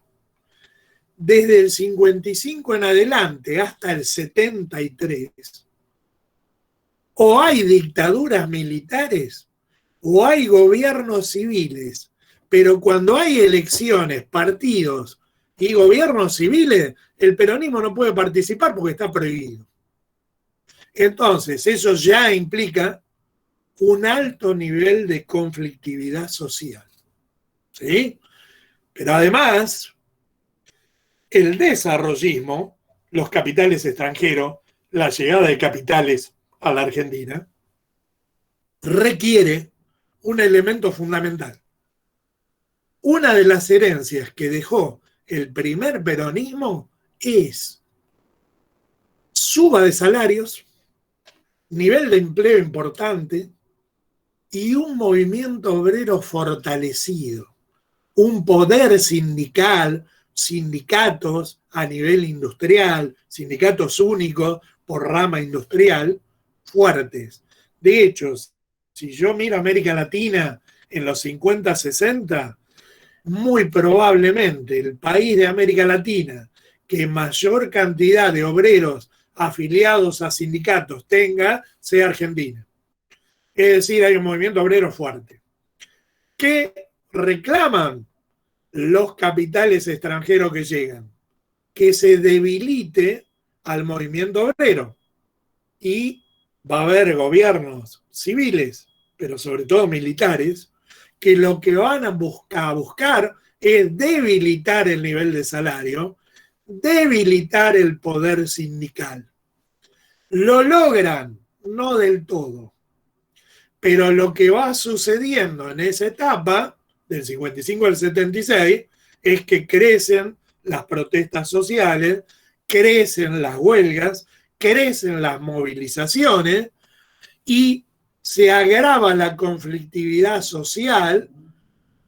Desde el 55 en adelante hasta el 73, o hay dictaduras militares o hay gobiernos civiles, pero cuando hay elecciones, partidos y gobiernos civiles, el peronismo no puede participar porque está prohibido. Entonces, eso ya implica un alto nivel de conflictividad social. ¿Sí? Pero además, el desarrollismo, los capitales extranjeros, la llegada de capitales a la Argentina, requiere un elemento fundamental. Una de las herencias que dejó el primer peronismo es suba de salarios, nivel de empleo importante y un movimiento obrero fortalecido, un poder sindical, sindicatos a nivel industrial, sindicatos únicos por rama industrial, fuertes. De hecho, si yo miro América Latina en los 50, 60, muy probablemente el país de América Latina que mayor cantidad de obreros afiliados a sindicatos tenga, sea Argentina. Es decir, hay un movimiento obrero fuerte. ¿Qué reclaman los capitales extranjeros que llegan? Que se debilite al movimiento obrero. Y va a haber gobiernos civiles, pero sobre todo militares, que lo que van a buscar es debilitar el nivel de salario, debilitar el poder sindical. Lo logran, no del todo. Pero lo que va sucediendo en esa etapa, del 55 al 76, es que crecen las protestas sociales, crecen las huelgas, crecen las movilizaciones y se agrava la conflictividad social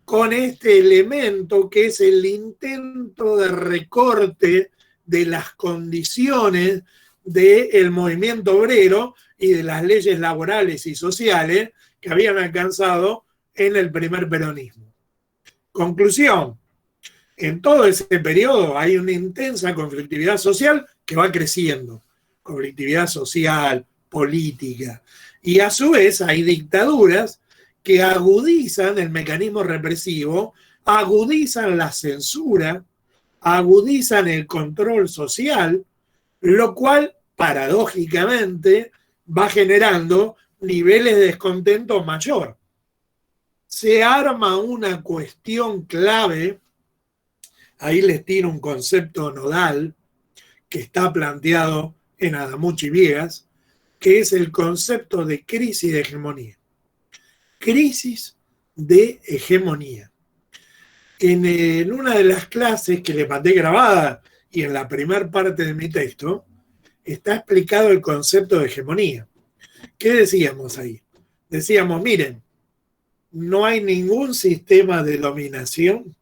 con este elemento que es el intento de recorte de las condiciones del movimiento obrero y de las leyes laborales y sociales que habían alcanzado en el primer peronismo. Conclusión, en todo ese periodo hay una intensa conflictividad social que va creciendo, conflictividad social, política, y a su vez hay dictaduras que agudizan el mecanismo represivo, agudizan la censura, agudizan el control social, lo cual paradójicamente va generando niveles de descontento mayor. Se arma una cuestión clave, ahí les tiro un concepto nodal que está planteado en Adamuch y Viegas, que es el concepto de crisis de hegemonía. Crisis de hegemonía. En una de las clases que les mandé grabada y en la primera parte de mi texto, está explicado el concepto de hegemonía. ¿Qué decíamos ahí? Decíamos, miren, no hay ningún sistema de dominación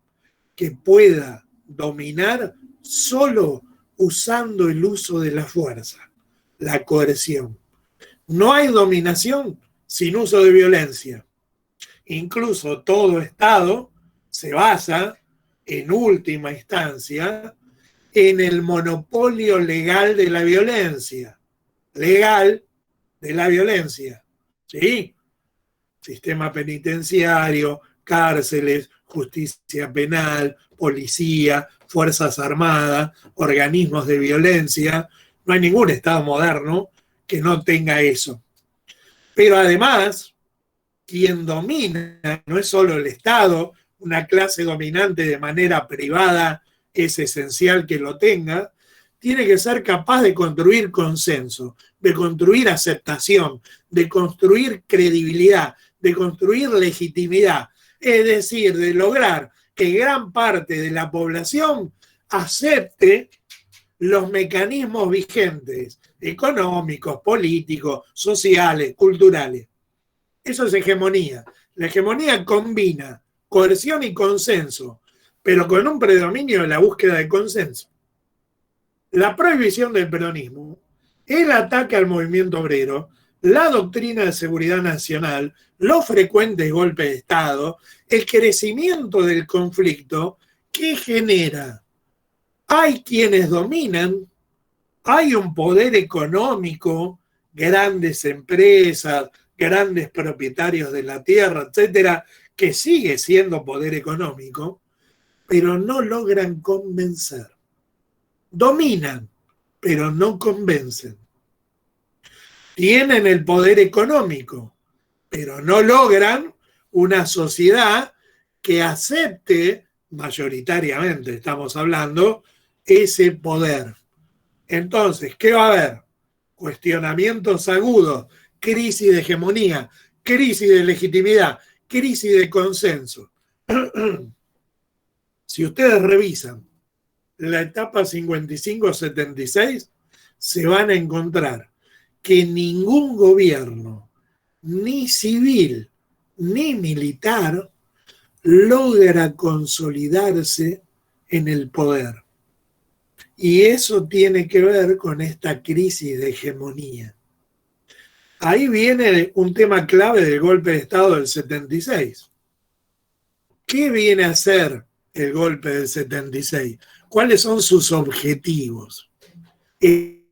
que pueda dominar solo usando el uso de la fuerza, la coerción. No hay dominación sin uso de violencia. Incluso todo Estado se basa, en última instancia, en el monopolio legal de la violencia. Legal de la violencia. ¿Sí? Sistema penitenciario, cárceles, justicia penal, policía, fuerzas armadas, organismos de violencia. No hay ningún Estado moderno que no tenga eso. Pero además, quien domina no es solo el Estado, una clase dominante de manera privada es esencial que lo tenga, tiene que ser capaz de construir consenso, de construir aceptación, de construir credibilidad, de construir legitimidad, es decir, de lograr que gran parte de la población acepte los mecanismos vigentes, económicos, políticos, sociales, culturales. Eso es hegemonía. La hegemonía combina coerción y consenso, pero con un predominio de la búsqueda de consenso. La prohibición del peronismo, el ataque al movimiento obrero, la doctrina de seguridad nacional, los frecuentes golpes de Estado, el crecimiento del conflicto, ¿qué genera? Hay quienes dominan, hay un poder económico, grandes empresas, grandes propietarios de la tierra, etcétera, que sigue siendo poder económico, pero no logran convencer. Dominan, pero no convencen. Tienen el poder económico, pero no logran una sociedad que acepte, mayoritariamente estamos hablando, ese poder. Entonces, ¿qué va a haber? Cuestionamientos agudos, crisis de hegemonía, crisis de legitimidad, crisis de consenso. Si ustedes revisan la etapa 55-76, se van a encontrar que ningún gobierno, ni civil, ni militar, logra consolidarse en el poder. Y eso tiene que ver con esta crisis de hegemonía. Ahí viene un tema clave del golpe de Estado del 76. ¿Qué viene a hacer el golpe del 76? ¿Cuáles son sus objetivos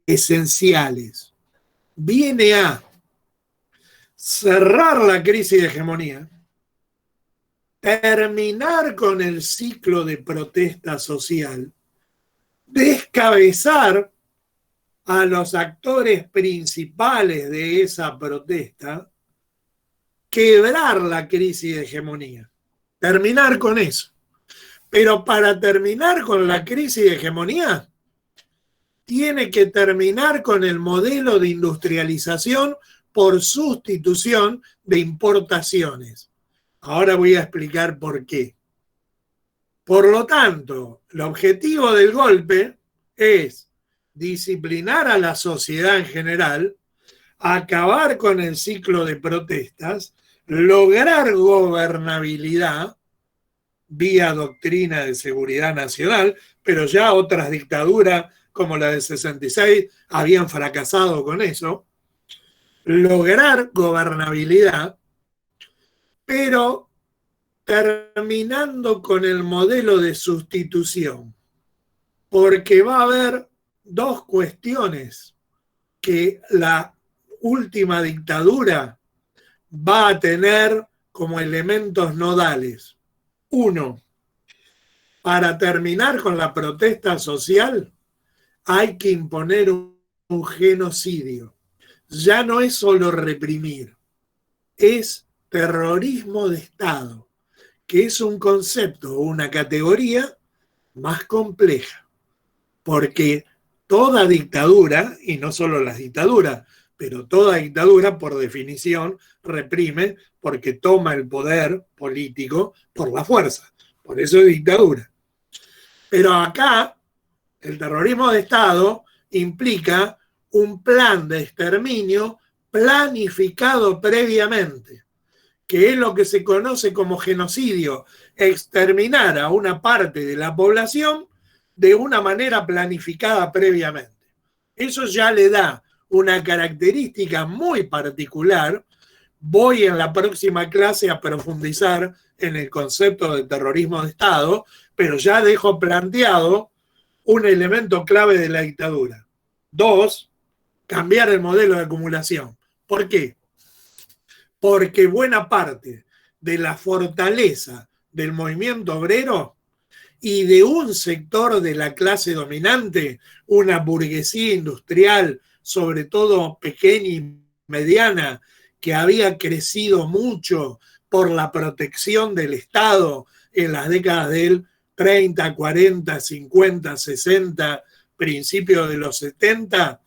esenciales? Viene a cerrar la crisis de hegemonía, terminar con el ciclo de protesta social, descabezar a los actores principales de esa protesta, quebrar la crisis de hegemonía, terminar con eso. Pero para terminar con la crisis de hegemonía, tiene que terminar con el modelo de industrialización por sustitución de importaciones. Ahora voy a explicar por qué. Por lo tanto, el objetivo del golpe es disciplinar a la sociedad en general, acabar con el ciclo de protestas, lograr gobernabilidad vía doctrina de seguridad nacional, pero ya otras dictaduras como la del 66 habían fracasado con eso, lograr gobernabilidad, pero terminando con el modelo de sustitución, porque va a haber dos cuestiones que la última dictadura va a tener como elementos nodales. Uno, para terminar con la protesta social, hay que imponer un genocidio. Ya no es solo reprimir, es terrorismo de Estado, que es un concepto, una categoría más compleja, porque toda dictadura, y no solo las dictaduras, pero toda dictadura por definición reprime porque toma el poder político por la fuerza, por eso es dictadura. Pero acá el terrorismo de Estado implica un plan de exterminio planificado previamente, que es lo que se conoce como genocidio, exterminar a una parte de la población de una manera planificada previamente. Eso ya le da una característica muy particular. Voy en la próxima clase a profundizar en el concepto de terrorismo de Estado, pero ya dejo planteado un elemento clave de la dictadura. Dos, cambiar el modelo de acumulación. ¿Por qué? Porque buena parte de la fortaleza del movimiento obrero y de un sector de la clase dominante, una burguesía industrial, sobre todo pequeña y mediana, que había crecido mucho por la protección del Estado en las décadas del 30, 40, 50, 60, principios de los 70,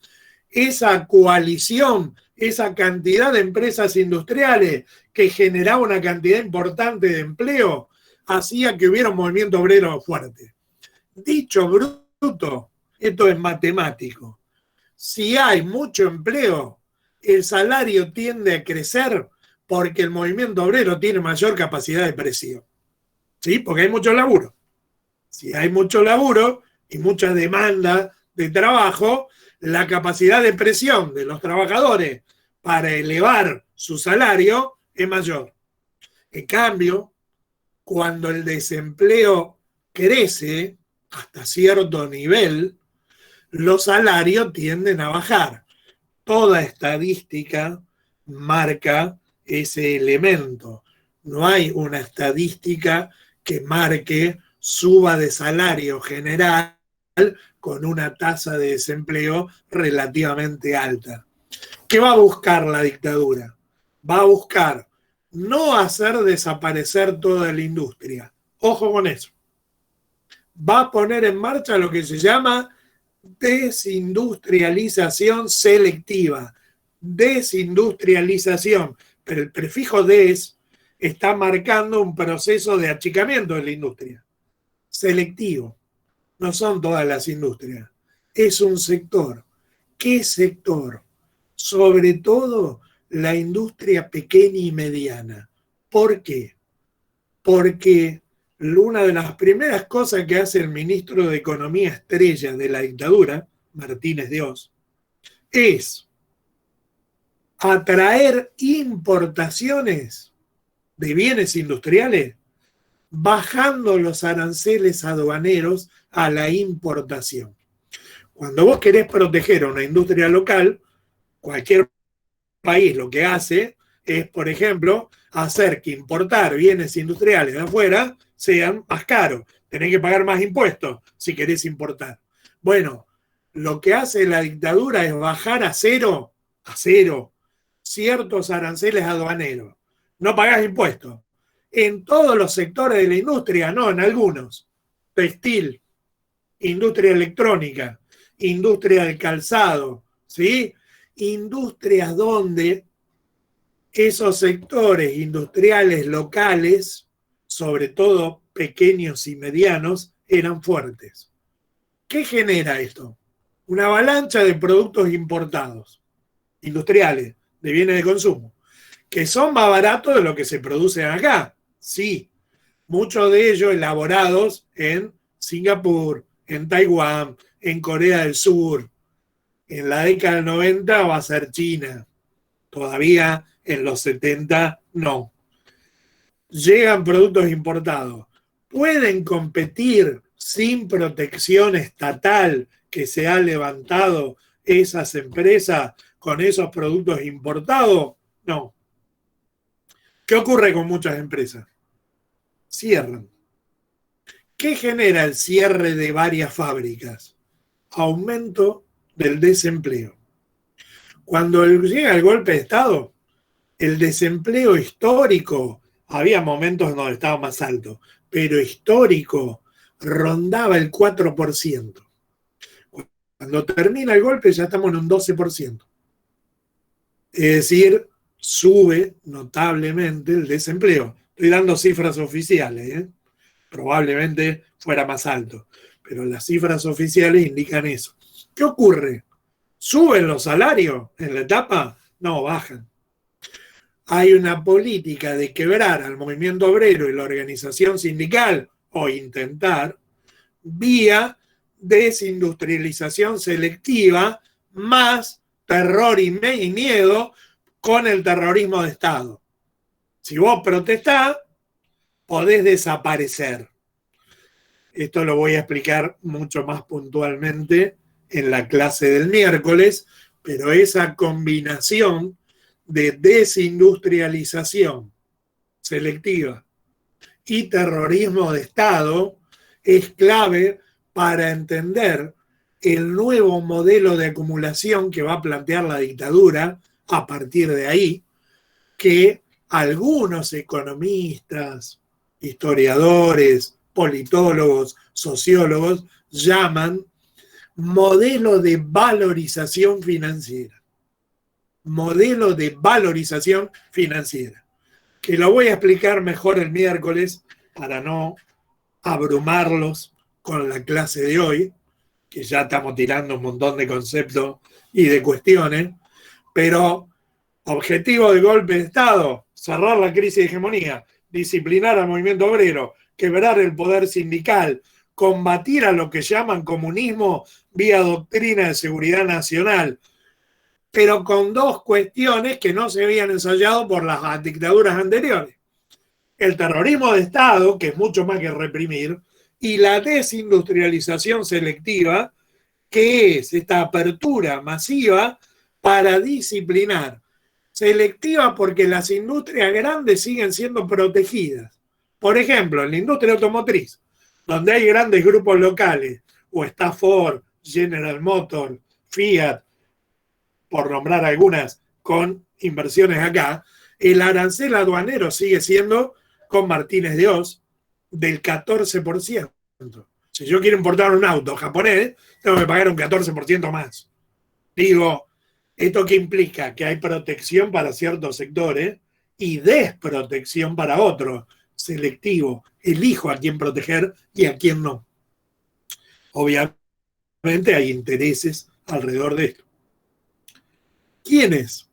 esa coalición, esa cantidad de empresas industriales que generaba una cantidad importante de empleo, hacía que hubiera un movimiento obrero fuerte. Dicho bruto, esto es matemático. Si hay mucho empleo, el salario tiende a crecer porque el movimiento obrero tiene mayor capacidad de presión. ¿Sí? Porque hay mucho laburo. Si hay mucho laburo y mucha demanda de trabajo, la capacidad de presión de los trabajadores para elevar su salario es mayor. En cambio, cuando el desempleo crece hasta cierto nivel, los salarios tienden a bajar. Toda estadística marca ese elemento. No hay una estadística que marque suba de salario general con una tasa de desempleo relativamente alta. ¿Qué va a buscar la dictadura? Va a buscar no hacer desaparecer toda la industria. Ojo con eso. Va a poner en marcha lo que se llama desindustrialización selectiva. Desindustrialización. Pero el prefijo des está marcando un proceso de achicamiento de la industria. Selectivo. No son todas las industrias. Es un sector. ¿Qué sector? Sobre todo la industria pequeña y mediana. ¿Por qué? Porque una de las primeras cosas que hace el ministro de Economía estrella de la dictadura, Martínez de Oz, es atraer importaciones de bienes industriales bajando los aranceles aduaneros a la importación. Cuando vos querés proteger a una industria local, cualquier país lo que hace es, por ejemplo, hacer que importar bienes industriales de afuera sean más caros. Tenés que pagar más impuestos si querés importar. Bueno, lo que hace la dictadura es bajar a cero, ciertos aranceles aduaneros. No pagás impuestos. En todos los sectores de la industria, no, en algunos. Textil, industria electrónica, industria del calzado, ¿sí? Industrias donde esos sectores industriales locales, sobre todo pequeños y medianos, eran fuertes. ¿Qué genera esto? Una avalancha de productos importados, industriales, de bienes de consumo, que son más baratos de lo que se producen acá. Sí, muchos de ellos elaborados en Singapur, en Taiwán, en Corea del Sur. En la década del 90 va a ser China. Todavía en los 70 no. Llegan productos importados. ¿Pueden competir sin protección estatal que se ha levantado esas empresas con esos productos importados? No. ¿Qué ocurre con muchas empresas? Cierran. ¿Qué genera el cierre de varias fábricas? Aumento del desempleo. Cuando llega el golpe de Estado, el desempleo histórico, había momentos donde estaba más alto, pero histórico rondaba el 4%. Cuando termina el golpe ya estamos en un 12%. Es decir, sube notablemente el desempleo. Estoy dando cifras oficiales, ¿eh? Probablemente fuera más alto, pero las cifras oficiales indican eso. ¿Qué ocurre? ¿Suben los salarios en la etapa? No, bajan. Hay una política de quebrar al movimiento obrero y la organización sindical, o intentar, vía desindustrialización selectiva, más terror y miedo con el terrorismo de Estado. Si vos protestás, podés desaparecer. Esto lo voy a explicar mucho más puntualmente en la clase del miércoles, pero esa combinación de desindustrialización selectiva y terrorismo de Estado es clave para entender el nuevo modelo de acumulación que va a plantear la dictadura a partir de ahí, que algunos economistas, historiadores, politólogos, sociólogos llaman modelo de valorización financiera. Modelo de valorización financiera, que lo voy a explicar mejor el miércoles para no abrumarlos con la clase de hoy, que ya estamos tirando un montón de conceptos y de cuestiones, pero objetivo del golpe de Estado, cerrar la crisis de hegemonía, disciplinar al movimiento obrero, quebrar el poder sindical, combatir a lo que llaman comunismo vía doctrina de seguridad nacional, pero con dos cuestiones que no se habían ensayado por las dictaduras anteriores. El terrorismo de Estado, que es mucho más que reprimir, y la desindustrialización selectiva, que es esta apertura masiva para disciplinar. Selectiva porque las industrias grandes siguen siendo protegidas. Por ejemplo, en la industria automotriz, donde hay grandes grupos locales, o está Ford, General Motors, Fiat, por nombrar algunas, con inversiones acá, el arancel aduanero sigue siendo, con Martínez de Oz, del 14%. Si yo quiero importar un auto japonés, tengo que pagar un 14% más. Digo, ¿esto qué implica? Que hay protección para ciertos sectores y desprotección para otros. Selectivo. Elijo a quién proteger y a quién no. Obviamente hay intereses alrededor de esto. ¿Quiénes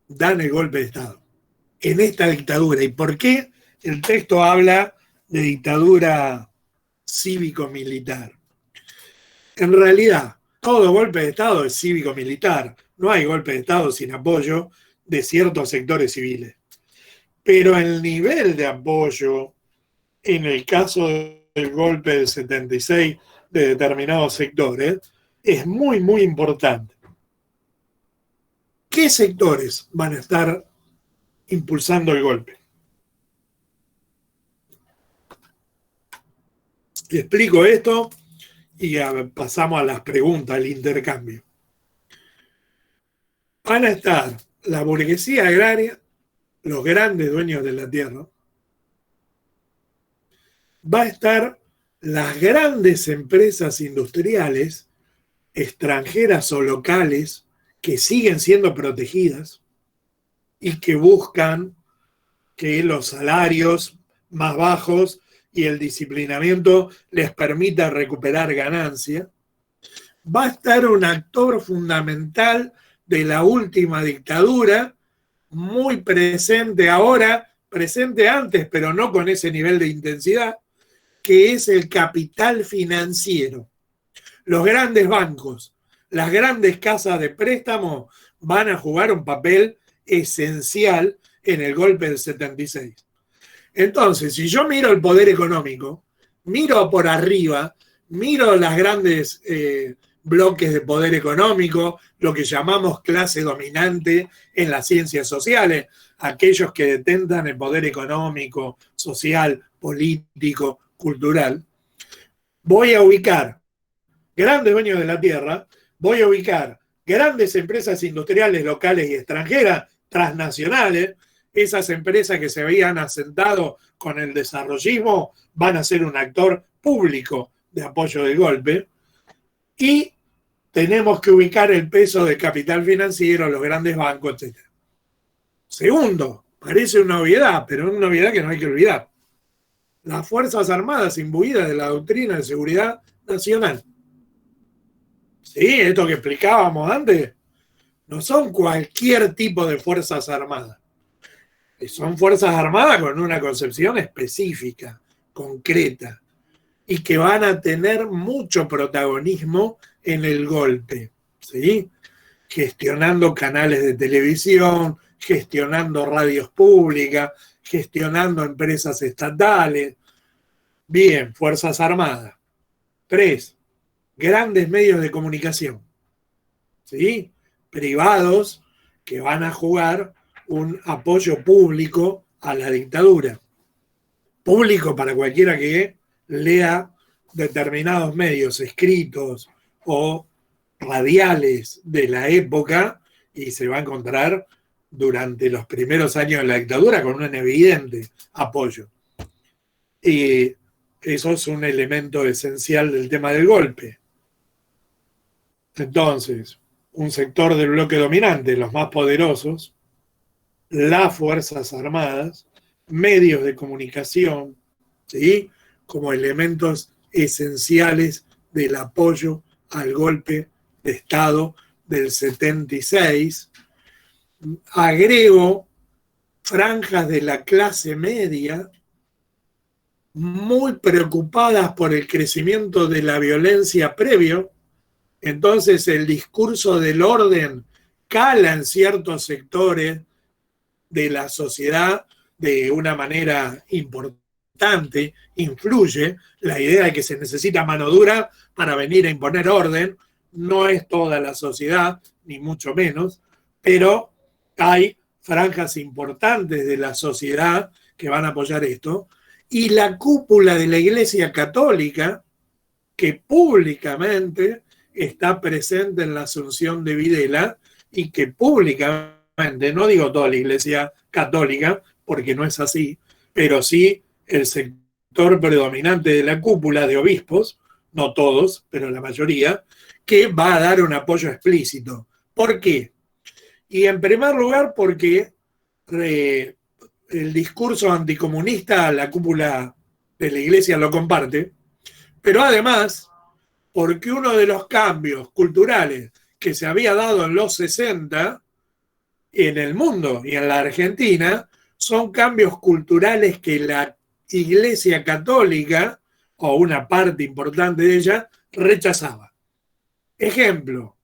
dan el golpe de Estado en esta dictadura? ¿Y por qué el texto habla de dictadura cívico-militar? En realidad, todo golpe de Estado es cívico-militar. No hay golpe de Estado sin apoyo de ciertos sectores civiles. Pero el nivel de apoyo, en el caso del golpe del 76 de determinados sectores, es muy, muy importante. ¿Qué sectores van a estar impulsando el golpe? Explico esto y pasamos a las preguntas, al intercambio. Van a estar la burguesía agraria, los grandes dueños de la tierra. Va a estar las grandes empresas industriales, extranjeras o locales, que siguen siendo protegidas y que buscan que los salarios más bajos y el disciplinamiento les permita recuperar ganancia. Va a estar un actor fundamental de la última dictadura, muy presente ahora, presente antes, pero no con ese nivel de intensidad, que es el capital financiero. Los grandes bancos, las grandes casas de préstamo van a jugar un papel esencial en el golpe del 76. Entonces, si yo miro el poder económico, miro por arriba, miro las grandes bloques de poder económico, lo que llamamos clase dominante en las ciencias sociales, aquellos que detentan el poder económico, social, político, cultural, voy a ubicar grandes dueños de la tierra, voy a ubicar grandes empresas industriales locales y extranjeras, transnacionales. Esas empresas que se habían asentado con el desarrollismo van a ser un actor público de apoyo del golpe. Y tenemos que ubicar el peso del capital financiero, los grandes bancos, etc. Segundo, parece una obviedad, pero es una obviedad que no hay que olvidar. Las Fuerzas Armadas imbuidas de la doctrina de seguridad nacional. Sí, esto que explicábamos antes, no son cualquier tipo de Fuerzas Armadas. Son Fuerzas Armadas con una concepción específica, concreta, y que van a tener mucho protagonismo en el golpe, ¿sí? Gestionando canales de televisión, gestionando radios públicas, gestionando empresas estatales. Bien, Fuerzas Armadas. 3, grandes medios de comunicación, ¿sí? Privados que van a jugar un apoyo público a la dictadura. Público para cualquiera que lea determinados medios escritos o radiales de la época y se va a encontrar durante los primeros años de la dictadura con un evidente apoyo. Y eso es un elemento esencial del tema del golpe. Entonces, un sector del bloque dominante, los más poderosos, las Fuerzas Armadas, medios de comunicación, ¿sí? Como elementos esenciales del apoyo al golpe de Estado del 76. Agrego franjas de la clase media muy preocupadas por el crecimiento de la violencia previo. Entonces el discurso del orden cala en ciertos sectores de la sociedad de una manera importante, influye. La idea de que se necesita mano dura para venir a imponer orden no es toda la sociedad, ni mucho menos, pero hay franjas importantes de la sociedad que van a apoyar esto, y la cúpula de la Iglesia Católica, que públicamente está presente en la asunción de Videla y que públicamente, no digo toda la Iglesia Católica, porque no es así, pero sí el sector predominante de la cúpula de obispos, no todos, pero la mayoría, que va a dar un apoyo explícito. ¿Por qué? Y en primer lugar porque el discurso anticomunista, la cúpula de la Iglesia lo comparte, pero además porque uno de los cambios culturales que se había dado en los 60 en el mundo y en la Argentina son cambios culturales que la Iglesia Católica, o una parte importante de ella, rechazaba. Ejemplo,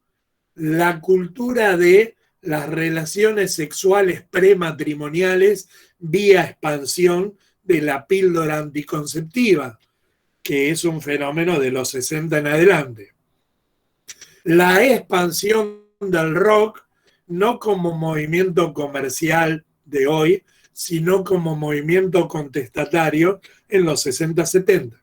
la cultura de las relaciones sexuales prematrimoniales vía expansión de la píldora anticonceptiva, que es un fenómeno de los 60 en adelante. La expansión del rock, no como movimiento comercial de hoy, sino como movimiento contestatario en los 60-70.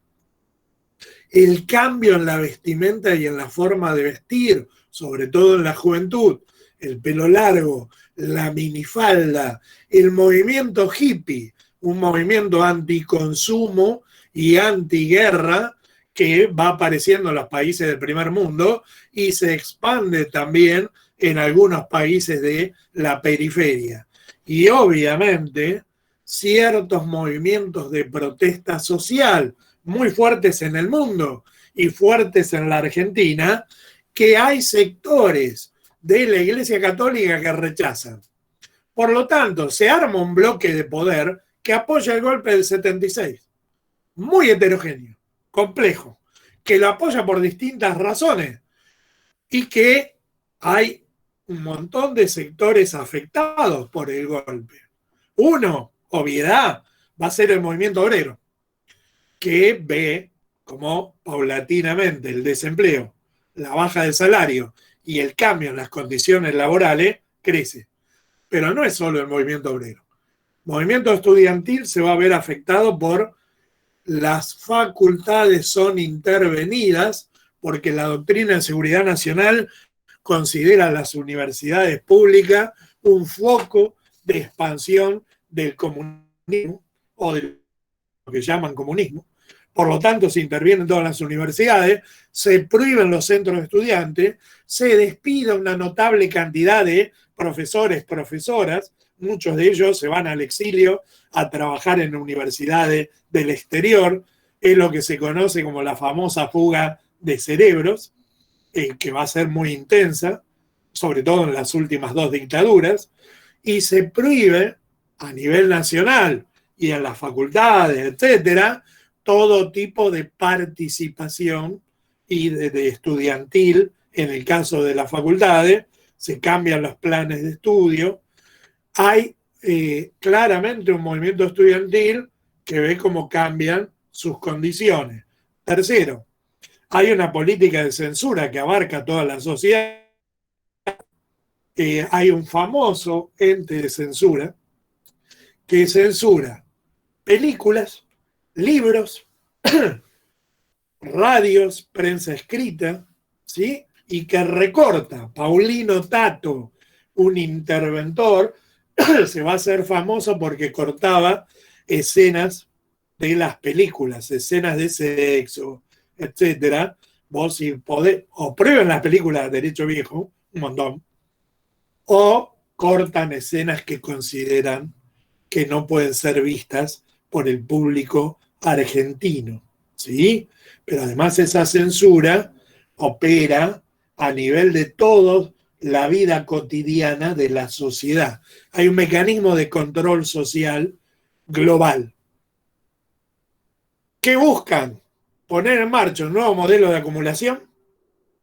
El cambio en la vestimenta y en la forma de vestir, sobre todo en la juventud, el pelo largo, la minifalda, el movimiento hippie, un movimiento anticonsumo y antiguerra que va apareciendo en los países del primer mundo y se expande también en algunos países de la periferia. Y obviamente ciertos movimientos de protesta social muy fuertes en el mundo y fuertes en la Argentina, que hay sectores de la Iglesia Católica que rechazan. Por lo tanto, se arma un bloque de poder que apoya el golpe del 76. Muy heterogéneo, complejo, que lo apoya por distintas razones. y que hay un montón de sectores afectados por el golpe. Uno, obviedad, va a ser el movimiento obrero, que ve como paulatinamente el desempleo, la baja de salario y el cambio en las condiciones laborales crece. Pero no es solo el movimiento obrero. El movimiento estudiantil se va a ver afectado por las facultades son intervenidas porque la doctrina de seguridad nacional considera a las universidades públicas un foco de expansión del comunismo o de lo que llaman comunismo. Por lo tanto, se intervienen todas las universidades, se prohíben los centros de estudiantes, se despide una notable cantidad de profesores, profesoras, muchos de ellos se van al exilio a trabajar en universidades del exterior, es lo que se conoce como la famosa fuga de cerebros, que va a ser muy intensa, sobre todo en las últimas dos dictaduras, y se prohíbe a nivel nacional y en las facultades, etcétera, todo tipo de participación y de estudiantil. En el caso de las facultades, se cambian los planes de estudio. Hay claramente un movimiento estudiantil que ve cómo cambian sus condiciones. Tercero, hay una política de censura que abarca toda la sociedad. Hay un famoso ente de censura que censura películas, libros, radios, prensa escrita, ¿sí? Y que recorta. Paulino Tato, un interventor, se va a hacer famoso porque cortaba escenas de las películas, escenas de sexo, etcétera. Vos si podés, o prueben las películas de Derecho Viejo, un montón, o cortan escenas que consideran que no pueden ser vistas por el público argentino, ¿sí? Pero además esa censura opera a nivel de toda la vida cotidiana de la sociedad. Hay un mecanismo de control social global. ¿Qué buscan? Poner en marcha un nuevo modelo de acumulación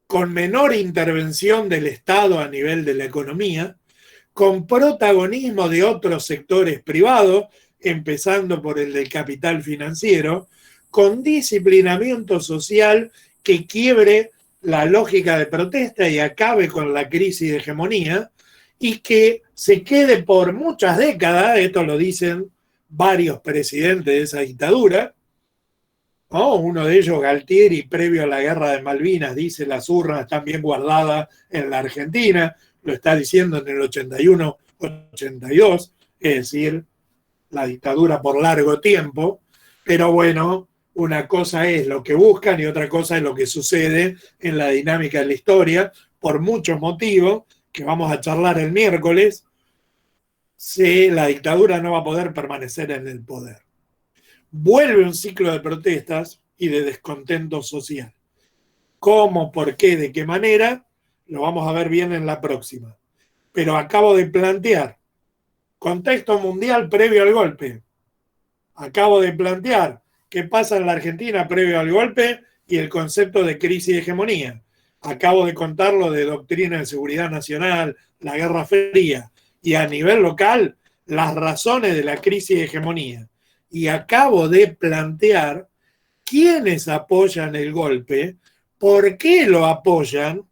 con menor intervención del Estado a nivel de la economía, con protagonismo de otros sectores privados, empezando por el del capital financiero, con disciplinamiento social que quiebre la lógica de protesta y acabe con la crisis de hegemonía, y que se quede por muchas décadas, esto lo dicen varios presidentes de esa dictadura, ¿no? Uno de ellos, Galtieri, previo a la guerra de Malvinas, dice las urnas están bien guardadas en la Argentina, lo está diciendo en el 81, 82, es decir, la dictadura por largo tiempo, pero bueno, una cosa es lo que buscan y otra cosa es lo que sucede en la dinámica de la historia, por muchos motivos que vamos a charlar el miércoles, si la dictadura no va a poder permanecer en el poder. Vuelve un ciclo de protestas y de descontento social. ¿Cómo, por qué, de qué manera? Lo vamos a ver bien en la próxima. Pero acabo de plantear contexto mundial previo al golpe. Acabo de plantear qué pasa en la Argentina previo al golpe y el concepto de crisis de hegemonía. Acabo de contar lo de doctrina de seguridad nacional, la Guerra Fría, y a nivel local, las razones de la crisis de hegemonía. Y acabo de plantear quiénes apoyan el golpe, por qué lo apoyan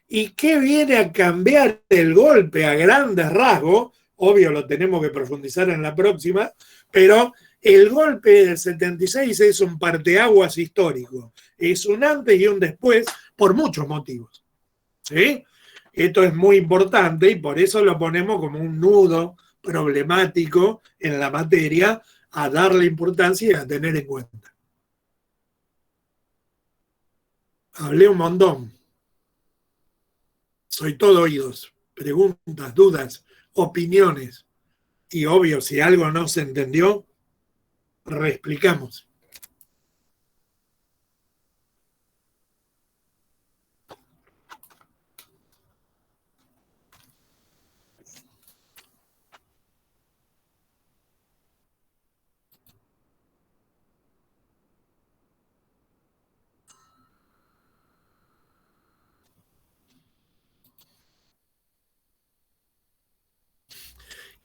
y qué viene a cambiar el golpe a grandes rasgos. Obvio, lo tenemos que profundizar en la próxima, pero el golpe del 76 es un parteaguas histórico, es un antes y un después por muchos motivos, ¿sí? Esto es muy importante y por eso lo ponemos como un nudo problemático en la materia a darle importancia y a tener en cuenta. Hablé un montón. Soy todo oídos. Preguntas, dudas, opiniones. Y obvio, si algo no se entendió, reexplicamos.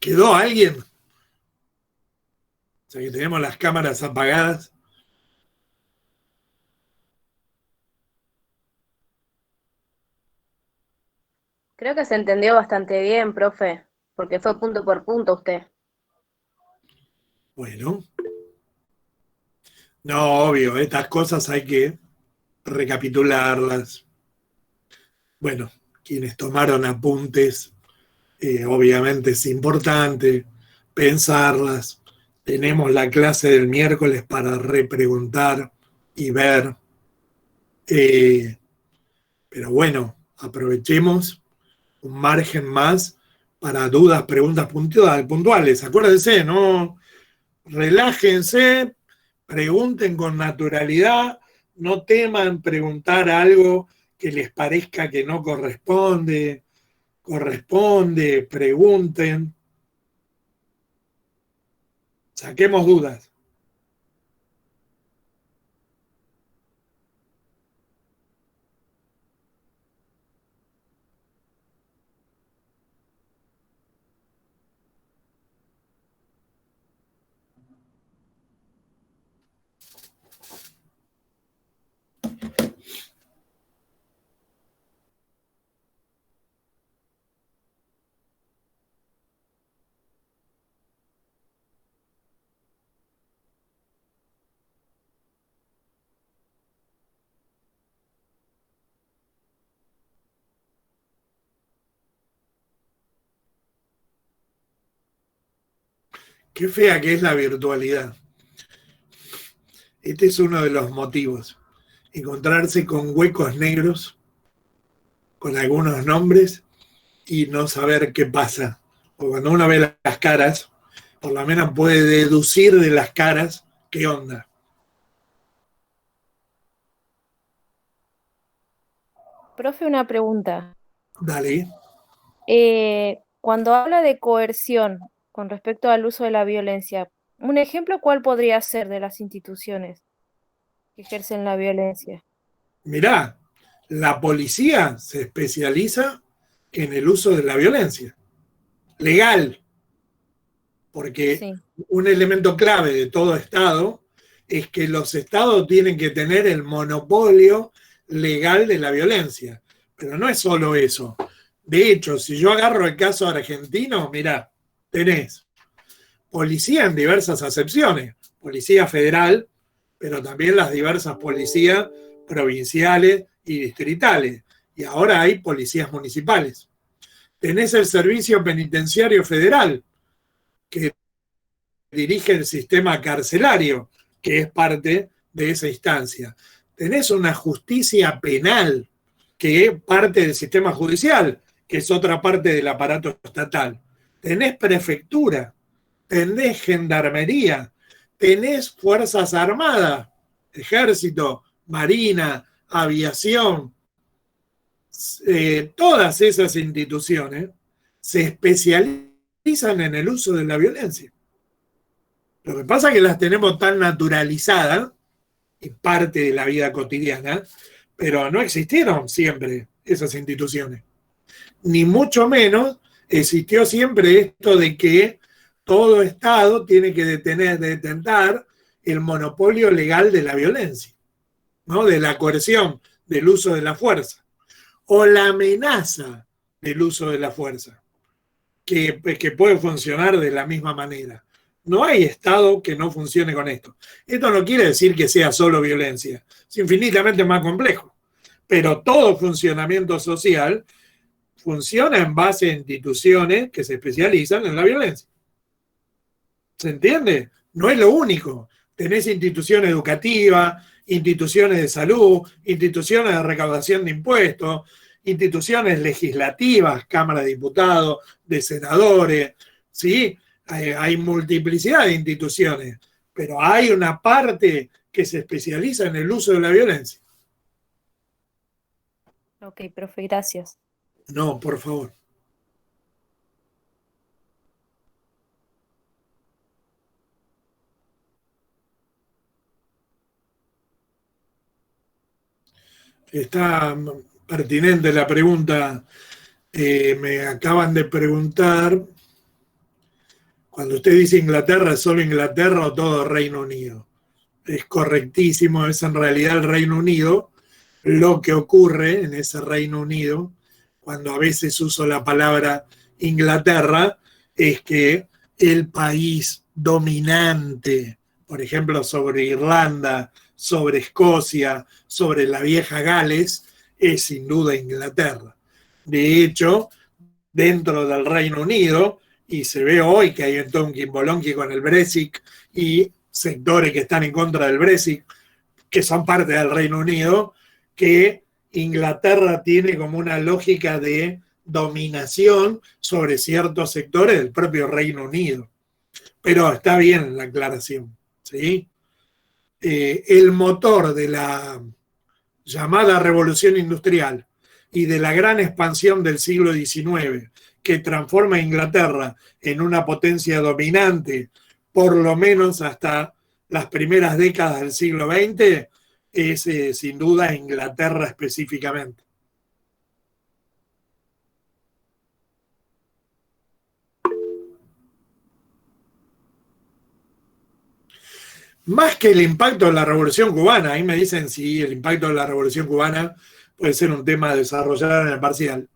¿Quedó alguien? O sea que tenemos las cámaras apagadas. Creo que se entendió bastante bien, profe, porque fue punto por punto usted. Bueno, no, obvio, estas cosas hay que recapitularlas. Bueno, quienes tomaron apuntes, obviamente es importante pensarlas. Tenemos la clase del miércoles para repreguntar y ver. Pero bueno, aprovechemos un margen más para dudas, preguntas puntuales. Acuérdense, no relájense, pregunten con naturalidad, no teman preguntar algo que les parezca que no corresponde, pregunten, saquemos dudas. Qué fea que es la virtualidad. Este es uno de los motivos. Encontrarse con huecos negros, con algunos nombres y no saber qué pasa. Porque cuando uno ve las caras, por lo menos puede deducir de las caras qué onda. Profe, una pregunta. Dale. Cuando habla de coerción con respecto al uso de la violencia, un ejemplo, ¿cuál podría ser de las instituciones que ejercen la violencia? Mirá, la policía se especializa en el uso de la violencia legal, porque Sí, un elemento clave de todo Estado es que los Estados tienen que tener el monopolio legal de la violencia. Pero no es solo eso. De hecho, si yo agarro el caso argentino, mirá, tenés policía en diversas acepciones, policía federal, pero también las diversas policías provinciales y distritales. Y ahora hay policías municipales. Tenés el Servicio Penitenciario Federal, que dirige el sistema carcelario, que es parte de esa instancia. Tenés una justicia penal, que es parte del sistema judicial, que es otra parte del aparato estatal. Tenés prefectura, tenés gendarmería, tenés fuerzas armadas, ejército, marina, aviación. Todas esas instituciones se especializan en el uso de la violencia. Lo que pasa es que las tenemos tan naturalizadas, y parte de la vida cotidiana, pero no existieron siempre esas instituciones. Ni mucho menos existió siempre esto de que todo Estado tiene que detener el monopolio legal de la violencia, ¿no? De la coerción, del uso de la fuerza, o la amenaza del uso de la fuerza, que puede funcionar de la misma manera. No hay Estado que no funcione con esto. Esto no quiere decir que sea solo violencia, es infinitamente más complejo. Pero todo funcionamiento social funciona en base a instituciones que se especializan en la violencia. ¿Se entiende? No es lo único. Tenés instituciones educativas, instituciones de salud, instituciones de recaudación de impuestos, instituciones legislativas, Cámara de Diputados, de senadores, ¿sí? Hay multiplicidad de instituciones, pero hay una parte que se especializa en el uso de la violencia. ok, profe, gracias. No, por favor. Está pertinente la pregunta. Me acaban de preguntar Cuando usted dice Inglaterra, ¿es solo Inglaterra o todo Reino Unido? Es correctísimo, es en realidad el Reino Unido. Lo que ocurre en ese Reino Unido, cuando a veces uso la palabra Inglaterra, es que el país dominante, por ejemplo, sobre Irlanda, sobre Escocia, sobre la vieja Gales, es sin duda Inglaterra. De hecho, dentro del Reino Unido, y se ve hoy que hay un tonquimbolonqui con el Brexit y sectores que están en contra del Brexit, que son parte del Reino Unido, que Inglaterra tiene como una lógica de dominación sobre ciertos sectores del propio Reino Unido. Pero está bien la aclaración, ¿sí? El motor de la llamada revolución industrial y de la gran expansión del siglo XIX, que transforma a Inglaterra en una potencia dominante, por lo menos hasta las primeras décadas del siglo XX, es sin duda Inglaterra específicamente. Más que el impacto de la Revolución Cubana, ahí me dicen si el impacto de la Revolución Cubana puede ser un tema a desarrollar en el parcial.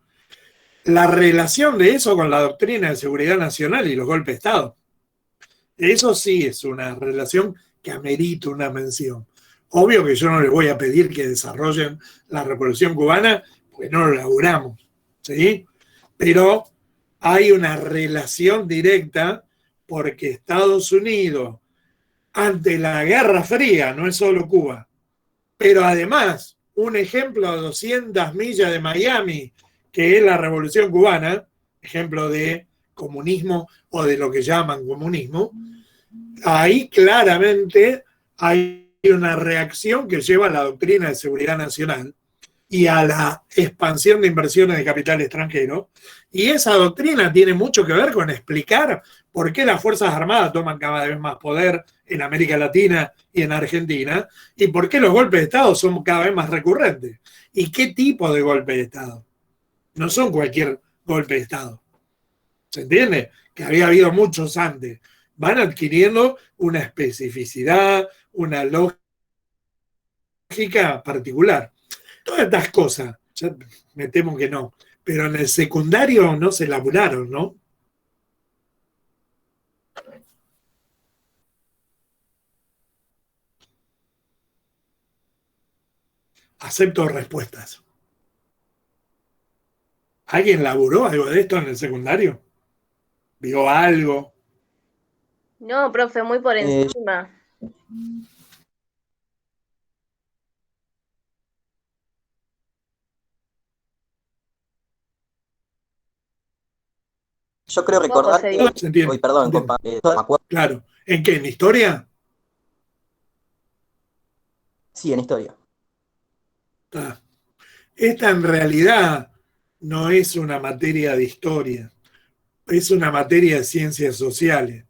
La relación de eso con la doctrina de seguridad nacional y los golpes de Estado. Eso sí es una relación que amerita una mención. Obvio que yo no les voy a pedir que desarrollen la Revolución Cubana, porque no lo laburamos, ¿sí? Pero hay una relación directa porque Estados Unidos, ante la Guerra Fría, no es solo Cuba, pero además, un ejemplo a 200 millas de Miami, que es la Revolución Cubana, ejemplo de comunismo o de lo que llaman comunismo, ahí claramente hay una reacción que lleva a la doctrina de seguridad nacional y a la expansión de inversiones de capital extranjero. Y esa doctrina tiene mucho que ver con explicar por qué las Fuerzas Armadas toman cada vez más poder en América Latina y en Argentina, y por qué los golpes de Estado son cada vez más recurrentes. ¿Y qué tipo de golpe de Estado? No son cualquier golpe de Estado. ¿Se entiende? Que había habido muchos antes. Van adquiriendo una especificidad, una lógica particular. Todas estas cosas, ya me temo que no, pero en el secundario no se laburaron, ¿no? Acepto respuestas. ¿Alguien laburó algo de esto en el secundario? ¿Vio algo? No, profe, muy por encima. Yo creo Poco recordar se que. vio. ¿Se entiende? Uy, perdón, ¿Se entiende? compa. Me acuerdo. Claro. ¿En qué? ¿En historia? Sí, en historia. Ah. Esta en realidad no es una materia de historia, es una materia de ciencias sociales,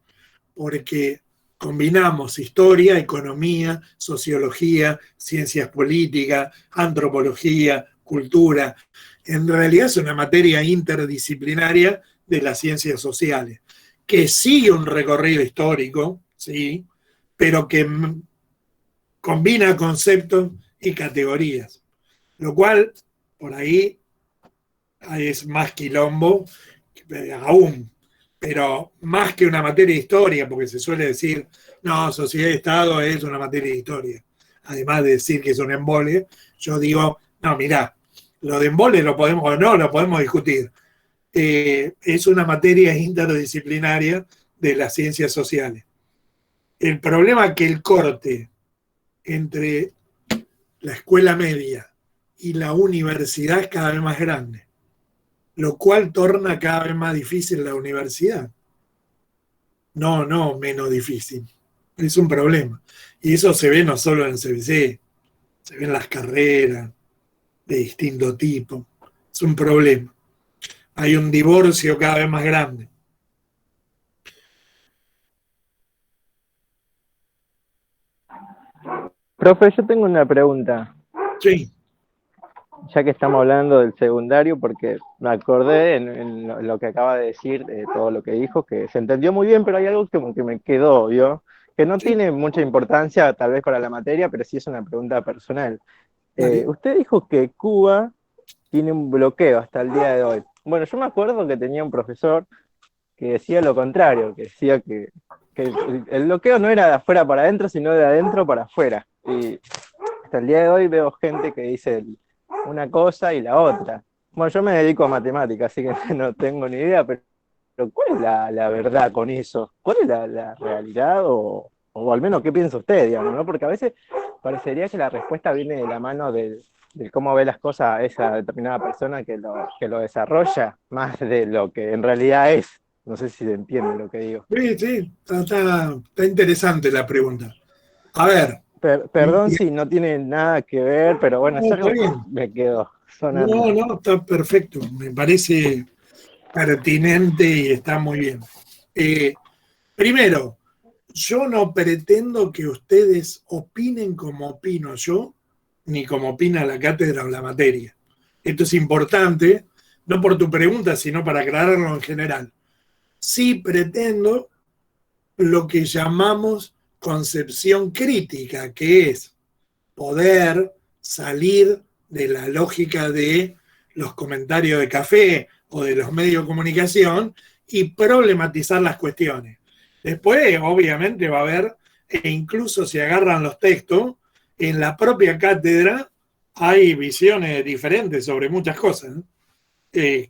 porque combinamos historia, economía, sociología, ciencias políticas, antropología, cultura. En realidad es una materia interdisciplinaria de las ciencias sociales, que sigue un recorrido histórico, ¿sí? Pero que combina conceptos y categorías, lo cual por ahí es más quilombo aún, pero más que una materia de historia, porque se suele decir, no, sociedad y Estado es una materia de historia. Además de decir que es un embole, yo digo, no, mirá, lo de embole lo podemos o no, lo podemos discutir. Es una materia interdisciplinaria de las ciencias sociales. El problema es que el corte entre la escuela media y la universidad es cada vez más grande, lo cual torna cada vez más difícil la universidad. No, menos difícil. Es un problema. Y eso se ve no solo en el CBC, se ve en las carreras de distinto tipo. Es un problema. Hay un divorcio cada vez más grande. Profe, yo tengo una pregunta. Sí, ya que estamos hablando del secundario, porque me acordé en lo que acaba de decir, todo lo que dijo, que se entendió muy bien, pero hay algo que como que me quedó, ¿vio? Que no Sí, tiene mucha importancia tal vez para la materia, pero sí es una pregunta personal. dale. Usted dijo que Cuba tiene un bloqueo hasta el día de hoy. Bueno, yo me acuerdo que tenía un profesor que decía lo contrario, que decía que el bloqueo no era de afuera para adentro, sino de adentro para afuera. Y hasta el día de hoy veo gente que dice una cosa y la otra. Bueno, yo me dedico a matemáticas, así que no tengo ni idea, pero ¿cuál es la verdad con eso? ¿Cuál es la realidad? O al menos, ¿qué piensa usted, digamos, ¿no? Porque a veces parecería que la respuesta viene de la mano de cómo ve las cosas esa determinada persona que lo desarrolla, más de lo que en realidad es. No sé si se entiende lo que digo. Sí, sí, está interesante la pregunta. A ver, Perdón si no tiene nada que ver, pero bueno, es no, está algo que bien. me quedó sonando. No, no, está perfecto. Me parece pertinente y está muy bien. Primero, yo no pretendo que ustedes opinen como opino yo, ni como opina la cátedra o la materia. Esto es importante, no por tu pregunta, sino para aclararlo en general. Sí pretendo lo que llamamos concepción crítica, que es poder salir de la lógica de los comentarios de café o de los medios de comunicación y problematizar las cuestiones. Después, obviamente, va a haber, e incluso si agarran los textos, en la propia cátedra hay visiones diferentes sobre muchas cosas, ¿no?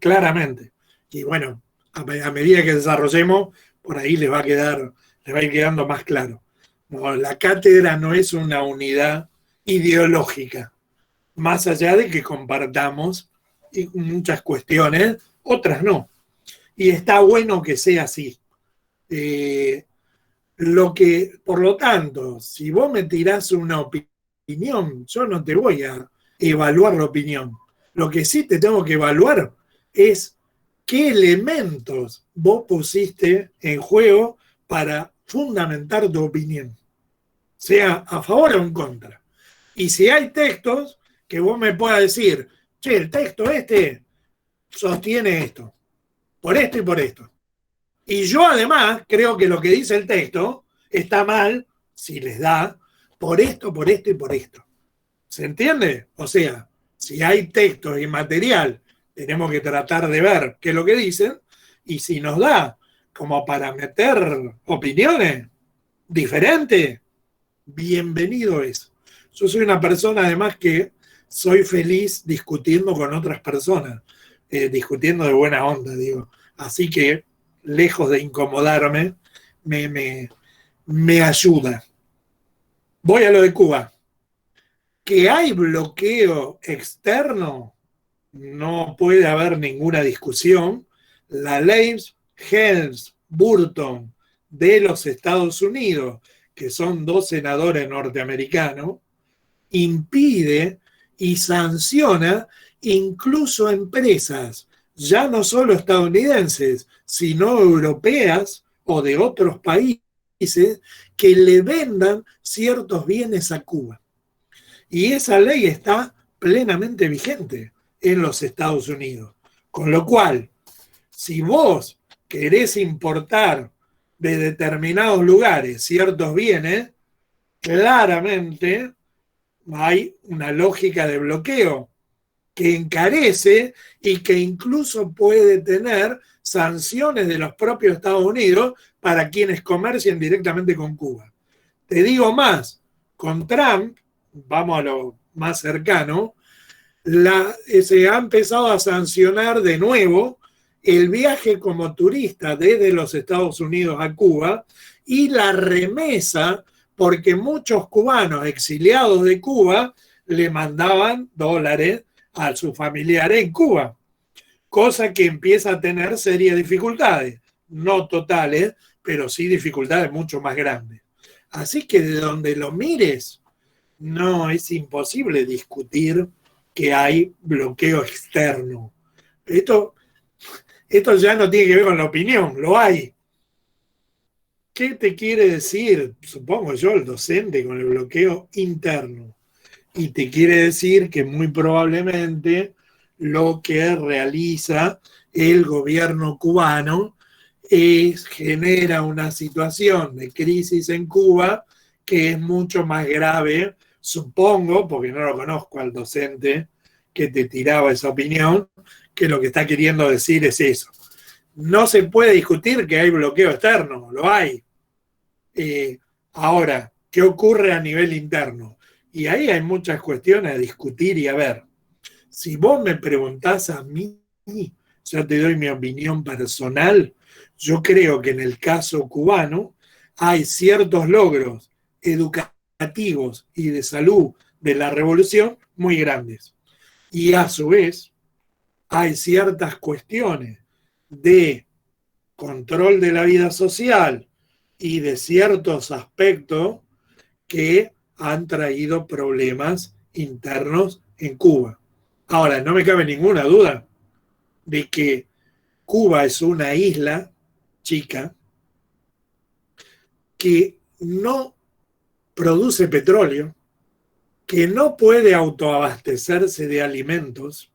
Claramente. Y bueno, a medida que desarrollemos, por ahí les va a ir quedando más claro. No, la cátedra no es una unidad ideológica, más allá de que compartamos muchas cuestiones, otras no. Y está bueno que sea así. Por lo tanto, si vos me tirás una opinión, yo no te voy a evaluar la opinión. Lo que sí te tengo que evaluar es qué elementos vos pusiste en juego para fundamentar tu opinión, sea a favor o en contra. Y si hay textos que vos me puedas decir, che, el texto este sostiene esto, por esto y por esto. Y yo además creo que lo que dice el texto está mal, si les da, por esto, por esto y por esto. ¿Se entiende? O sea, si hay textos y material, tenemos que tratar de ver qué es lo que dicen, y si nos da como para meter opiniones diferentes, bienvenido es. Yo soy una persona además que soy feliz discutiendo con otras personas, discutiendo de buena onda, digo. Así que, lejos de incomodarme, me ayuda. Voy a lo de Cuba. Que hay bloqueo externo, no puede haber ninguna discusión. La ley Helms-Burton de los Estados Unidos, que son 2 senadores norteamericanos, impide y sanciona incluso empresas, ya no solo estadounidenses, sino europeas o de otros países, que le vendan ciertos bienes a Cuba. Y esa ley está plenamente vigente en los Estados Unidos. Con lo cual, si vos querés importar de determinados lugares ciertos bienes, claramente hay una lógica de bloqueo que encarece y que incluso puede tener sanciones de los propios Estados Unidos para quienes comercien directamente con Cuba. Te digo más, con Trump, vamos a lo más cercano, se ha empezado a sancionar de nuevo el viaje como turista desde los Estados Unidos a Cuba y la remesa, porque muchos cubanos exiliados de Cuba le mandaban dólares a sus familiares en Cuba, cosa que empieza a tener serias dificultades, no totales, pero sí dificultades mucho más grandes. Así que de donde lo mires, no es imposible discutir que hay bloqueo externo. Esto ya no tiene que ver con la opinión, lo hay. ¿Qué te quiere decir, supongo yo, el docente con el bloqueo interno? y te quiere decir que muy probablemente lo que realiza el gobierno cubano genera una situación de crisis en Cuba que es mucho más grave, supongo, porque no lo conozco al docente que te tiraba esa opinión, que lo que está queriendo decir es eso. No se puede discutir que hay bloqueo externo, lo hay. Ahora, ¿qué ocurre a nivel interno? Y ahí hay muchas cuestiones a discutir y a ver. Si vos me preguntás a mí, ya te doy mi opinión personal, yo creo que en el caso cubano hay ciertos logros educativos y de salud de la revolución muy grandes. Y a su vez hay ciertas cuestiones de control de la vida social y de ciertos aspectos que han traído problemas internos en Cuba. Ahora, no me cabe ninguna duda de que Cuba es una isla chica que no produce petróleo, que no puede autoabastecerse de alimentos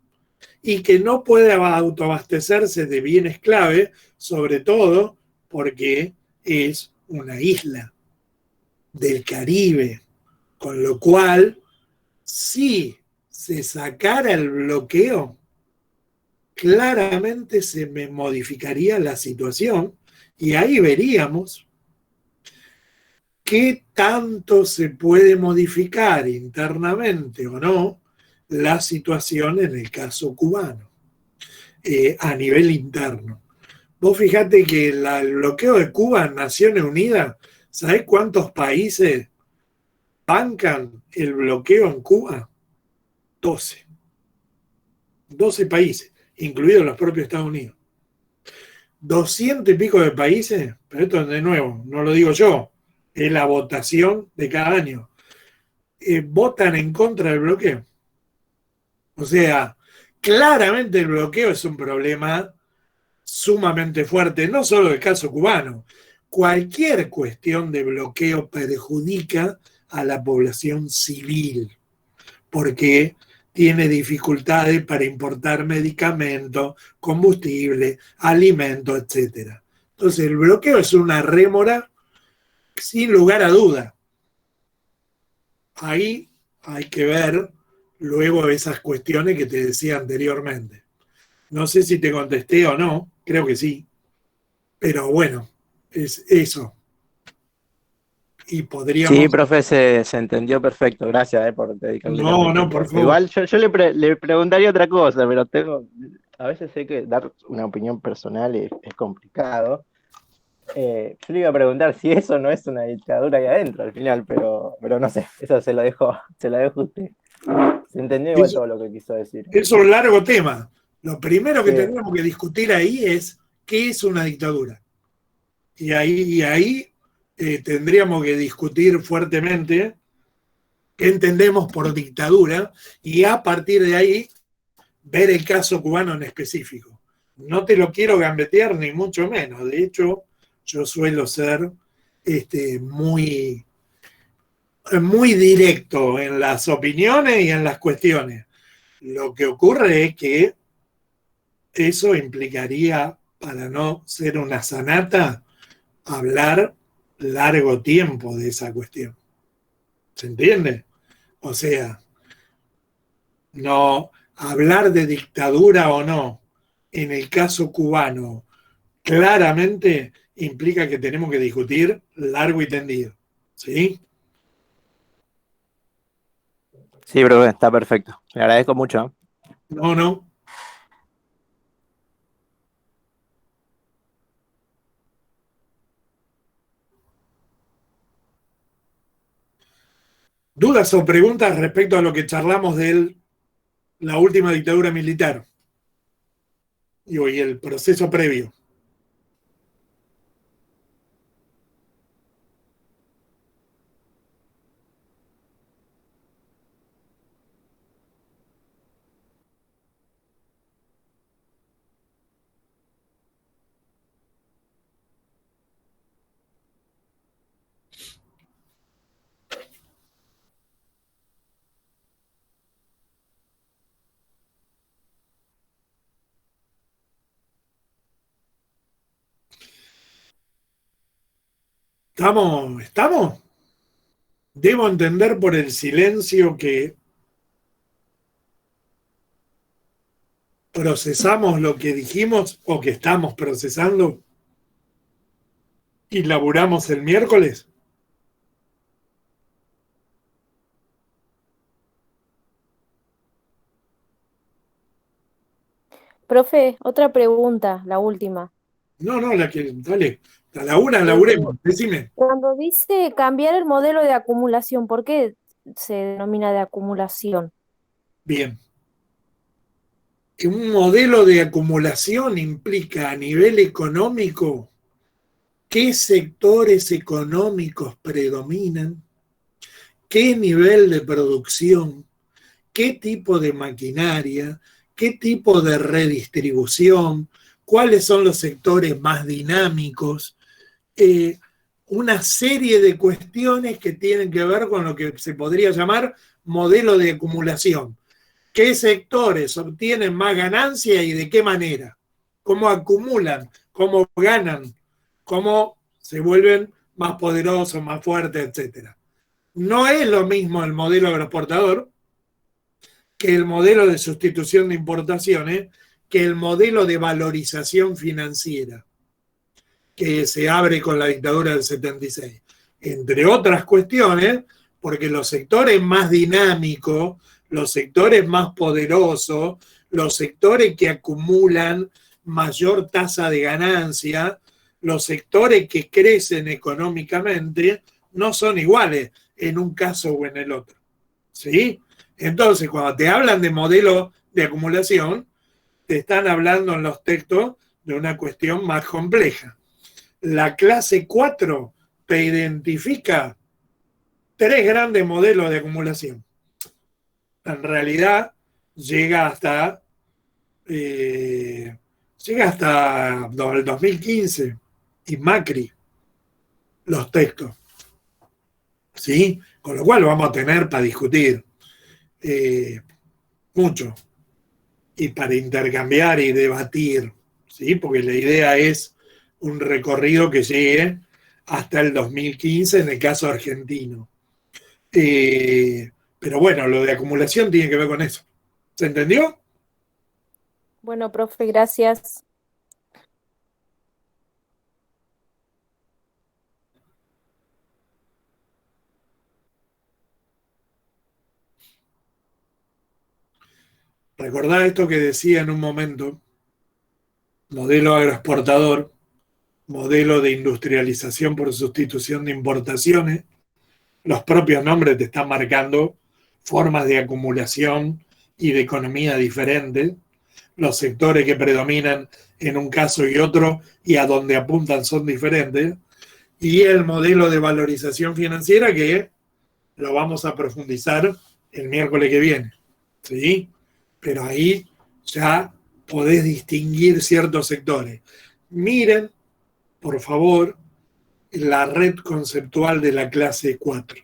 y que no puede autoabastecerse de bienes clave, sobre todo porque es una isla del Caribe, con lo cual, si se sacara el bloqueo, claramente se me modificaría la situación y ahí veríamos qué tanto se puede modificar internamente o no la situación en el caso cubano, a nivel interno. Vos fijate que el bloqueo de Cuba en Naciones Unidas, ¿sabés cuántos países bancan el bloqueo en Cuba? 12. 12 países, incluidos los propios Estados Unidos. 200 y pico de países, pero esto de nuevo, no lo digo yo, es la votación de cada año, votan en contra del bloqueo. O sea, claramente el bloqueo es un problema sumamente fuerte, no solo el caso cubano. Cualquier cuestión de bloqueo perjudica a la población civil, porque tiene dificultades para importar medicamentos, combustible, alimentos, etc. Entonces, el bloqueo es una rémora sin lugar a duda. Ahí hay que ver luego esas cuestiones que te decía anteriormente. No sé si te contesté o no, creo que sí, pero bueno, es eso. Y podríamos... Sí, profe, se entendió perfecto. Gracias, por dedicarle tanto No, tiempo. por favor. Igual yo le preguntaría otra cosa, pero a veces sé que dar una opinión personal es complicado. Yo le iba a preguntar si eso no es una dictadura ahí adentro al final, pero no sé, eso se lo dejo a usted. Se entendió igual todo lo que quiso decir. Es un largo tema. Lo primero que Sí. tenemos que discutir ahí es qué es una dictadura. Y ahí tendríamos que discutir fuertemente qué entendemos por dictadura y a partir de ahí ver el caso cubano en específico. No te lo quiero gambetear ni mucho menos. De hecho, yo suelo ser muy, muy directo en las opiniones y en las cuestiones. Lo que ocurre es que eso implicaría, para no ser una sanata, hablar largo tiempo de esa cuestión. ¿Se entiende? O sea, no hablar de dictadura o no, en el caso cubano, claramente implica que tenemos que discutir largo y tendido. ¿Sí? Sí, profe, está perfecto. Le agradezco mucho. No, no. ¿Dudas o preguntas respecto a lo que charlamos de la última dictadura militar y el proceso previo? ¿Estamos? Debo entender por el silencio que procesamos lo que dijimos o que estamos procesando y laburamos el miércoles. Profe, otra pregunta, la última. No, dale, a la una laburemos, decime. Cuando dice cambiar el modelo de acumulación, ¿por qué se denomina de acumulación? Bien. Un modelo de acumulación implica a nivel económico qué sectores económicos predominan, qué nivel de producción, qué tipo de maquinaria, qué tipo de redistribución, cuáles son los sectores más dinámicos, una serie de cuestiones que tienen que ver con lo que se podría llamar modelo de acumulación. ¿Qué sectores obtienen más ganancia y de qué manera? ¿Cómo acumulan? ¿Cómo ganan? ¿Cómo se vuelven más poderosos, más fuertes, etcétera? No es lo mismo el modelo agroexportador que el modelo de sustitución de importaciones, que el modelo de valorización financiera que se abre con la dictadura del 76. Entre otras cuestiones, porque los sectores más dinámicos, los sectores más poderosos, los sectores que acumulan mayor tasa de ganancia, los sectores que crecen económicamente, no son iguales en un caso o en el otro. ¿Sí? Entonces, cuando te hablan de modelo de acumulación, te están hablando en los textos de una cuestión más compleja. La clase 4 te identifica 3 grandes modelos de acumulación. En realidad, llega hasta el 2015 y Macri los textos. ¿Sí? Con lo cual vamos a tener para discutir mucho y para intercambiar y debatir, ¿sí? Porque la idea es un recorrido que llegue hasta el 2015 en el caso argentino. Pero bueno, lo de acumulación tiene que ver con eso. ¿Se entendió? Bueno, profe, gracias. Recordá esto que decía en un momento, modelo agroexportador, modelo de industrialización por sustitución de importaciones. Los propios nombres te están marcando formas de acumulación y de economía diferentes, los sectores que predominan en un caso y otro y a donde apuntan son diferentes, y el modelo de valorización financiera que lo vamos a profundizar el miércoles que viene, ¿sí? Pero ahí ya podés distinguir ciertos sectores. Miren, por favor, la red conceptual de la clase 4.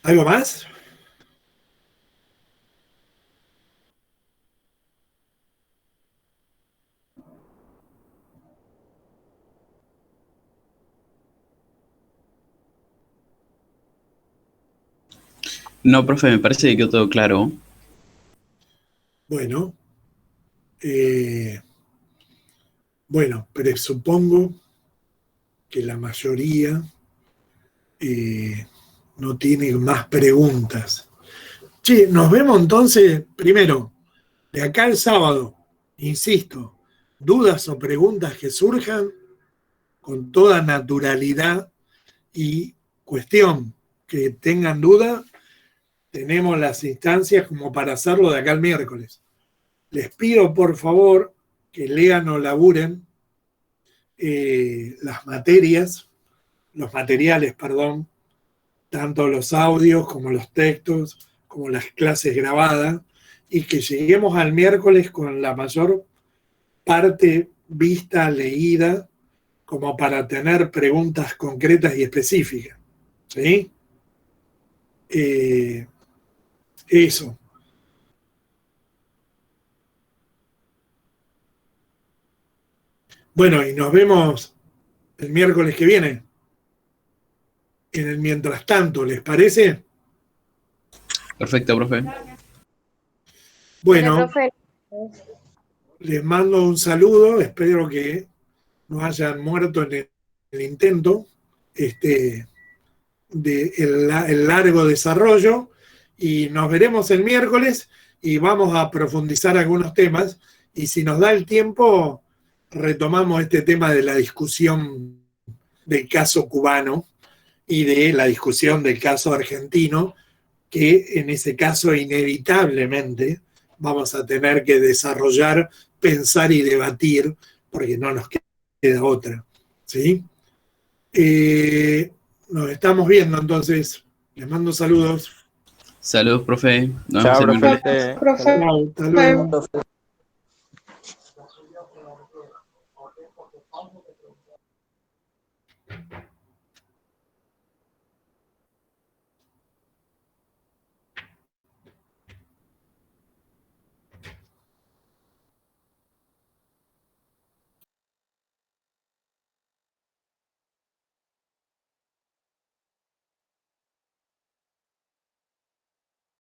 ¿Algo más? No, profe, me parece que quedó todo claro. Bueno, presupongo que la mayoría no tiene más preguntas. Che, nos vemos entonces, primero, de acá al sábado, insisto, dudas o preguntas que surjan con toda naturalidad y cuestión que tengan duda, tenemos las instancias como para hacerlo de acá al miércoles. Les pido por favor que lean o laburen los materiales, tanto los audios como los textos, como las clases grabadas, y que lleguemos al miércoles con la mayor parte vista, leída, como para tener preguntas concretas y específicas. ¿Sí? Eso. Bueno, y nos vemos el miércoles que viene. En el mientras tanto, ¿les parece? Perfecto, profe. Bueno, profe. les mando un saludo. Espero que no hayan muerto en el intento de el largo desarrollo. Y nos veremos el miércoles y vamos a profundizar algunos temas. Y si nos da el tiempo, retomamos este tema de la discusión del caso cubano y de la discusión del caso argentino, que en ese caso inevitablemente vamos a tener que desarrollar, pensar y debatir, porque no nos queda otra. ¿Sí? Nos estamos viendo entonces. Les mando saludos. Saludos, profe. Nos Chao, vemos el miércoles. profe. Profe. Chao, hasta luego. Profe.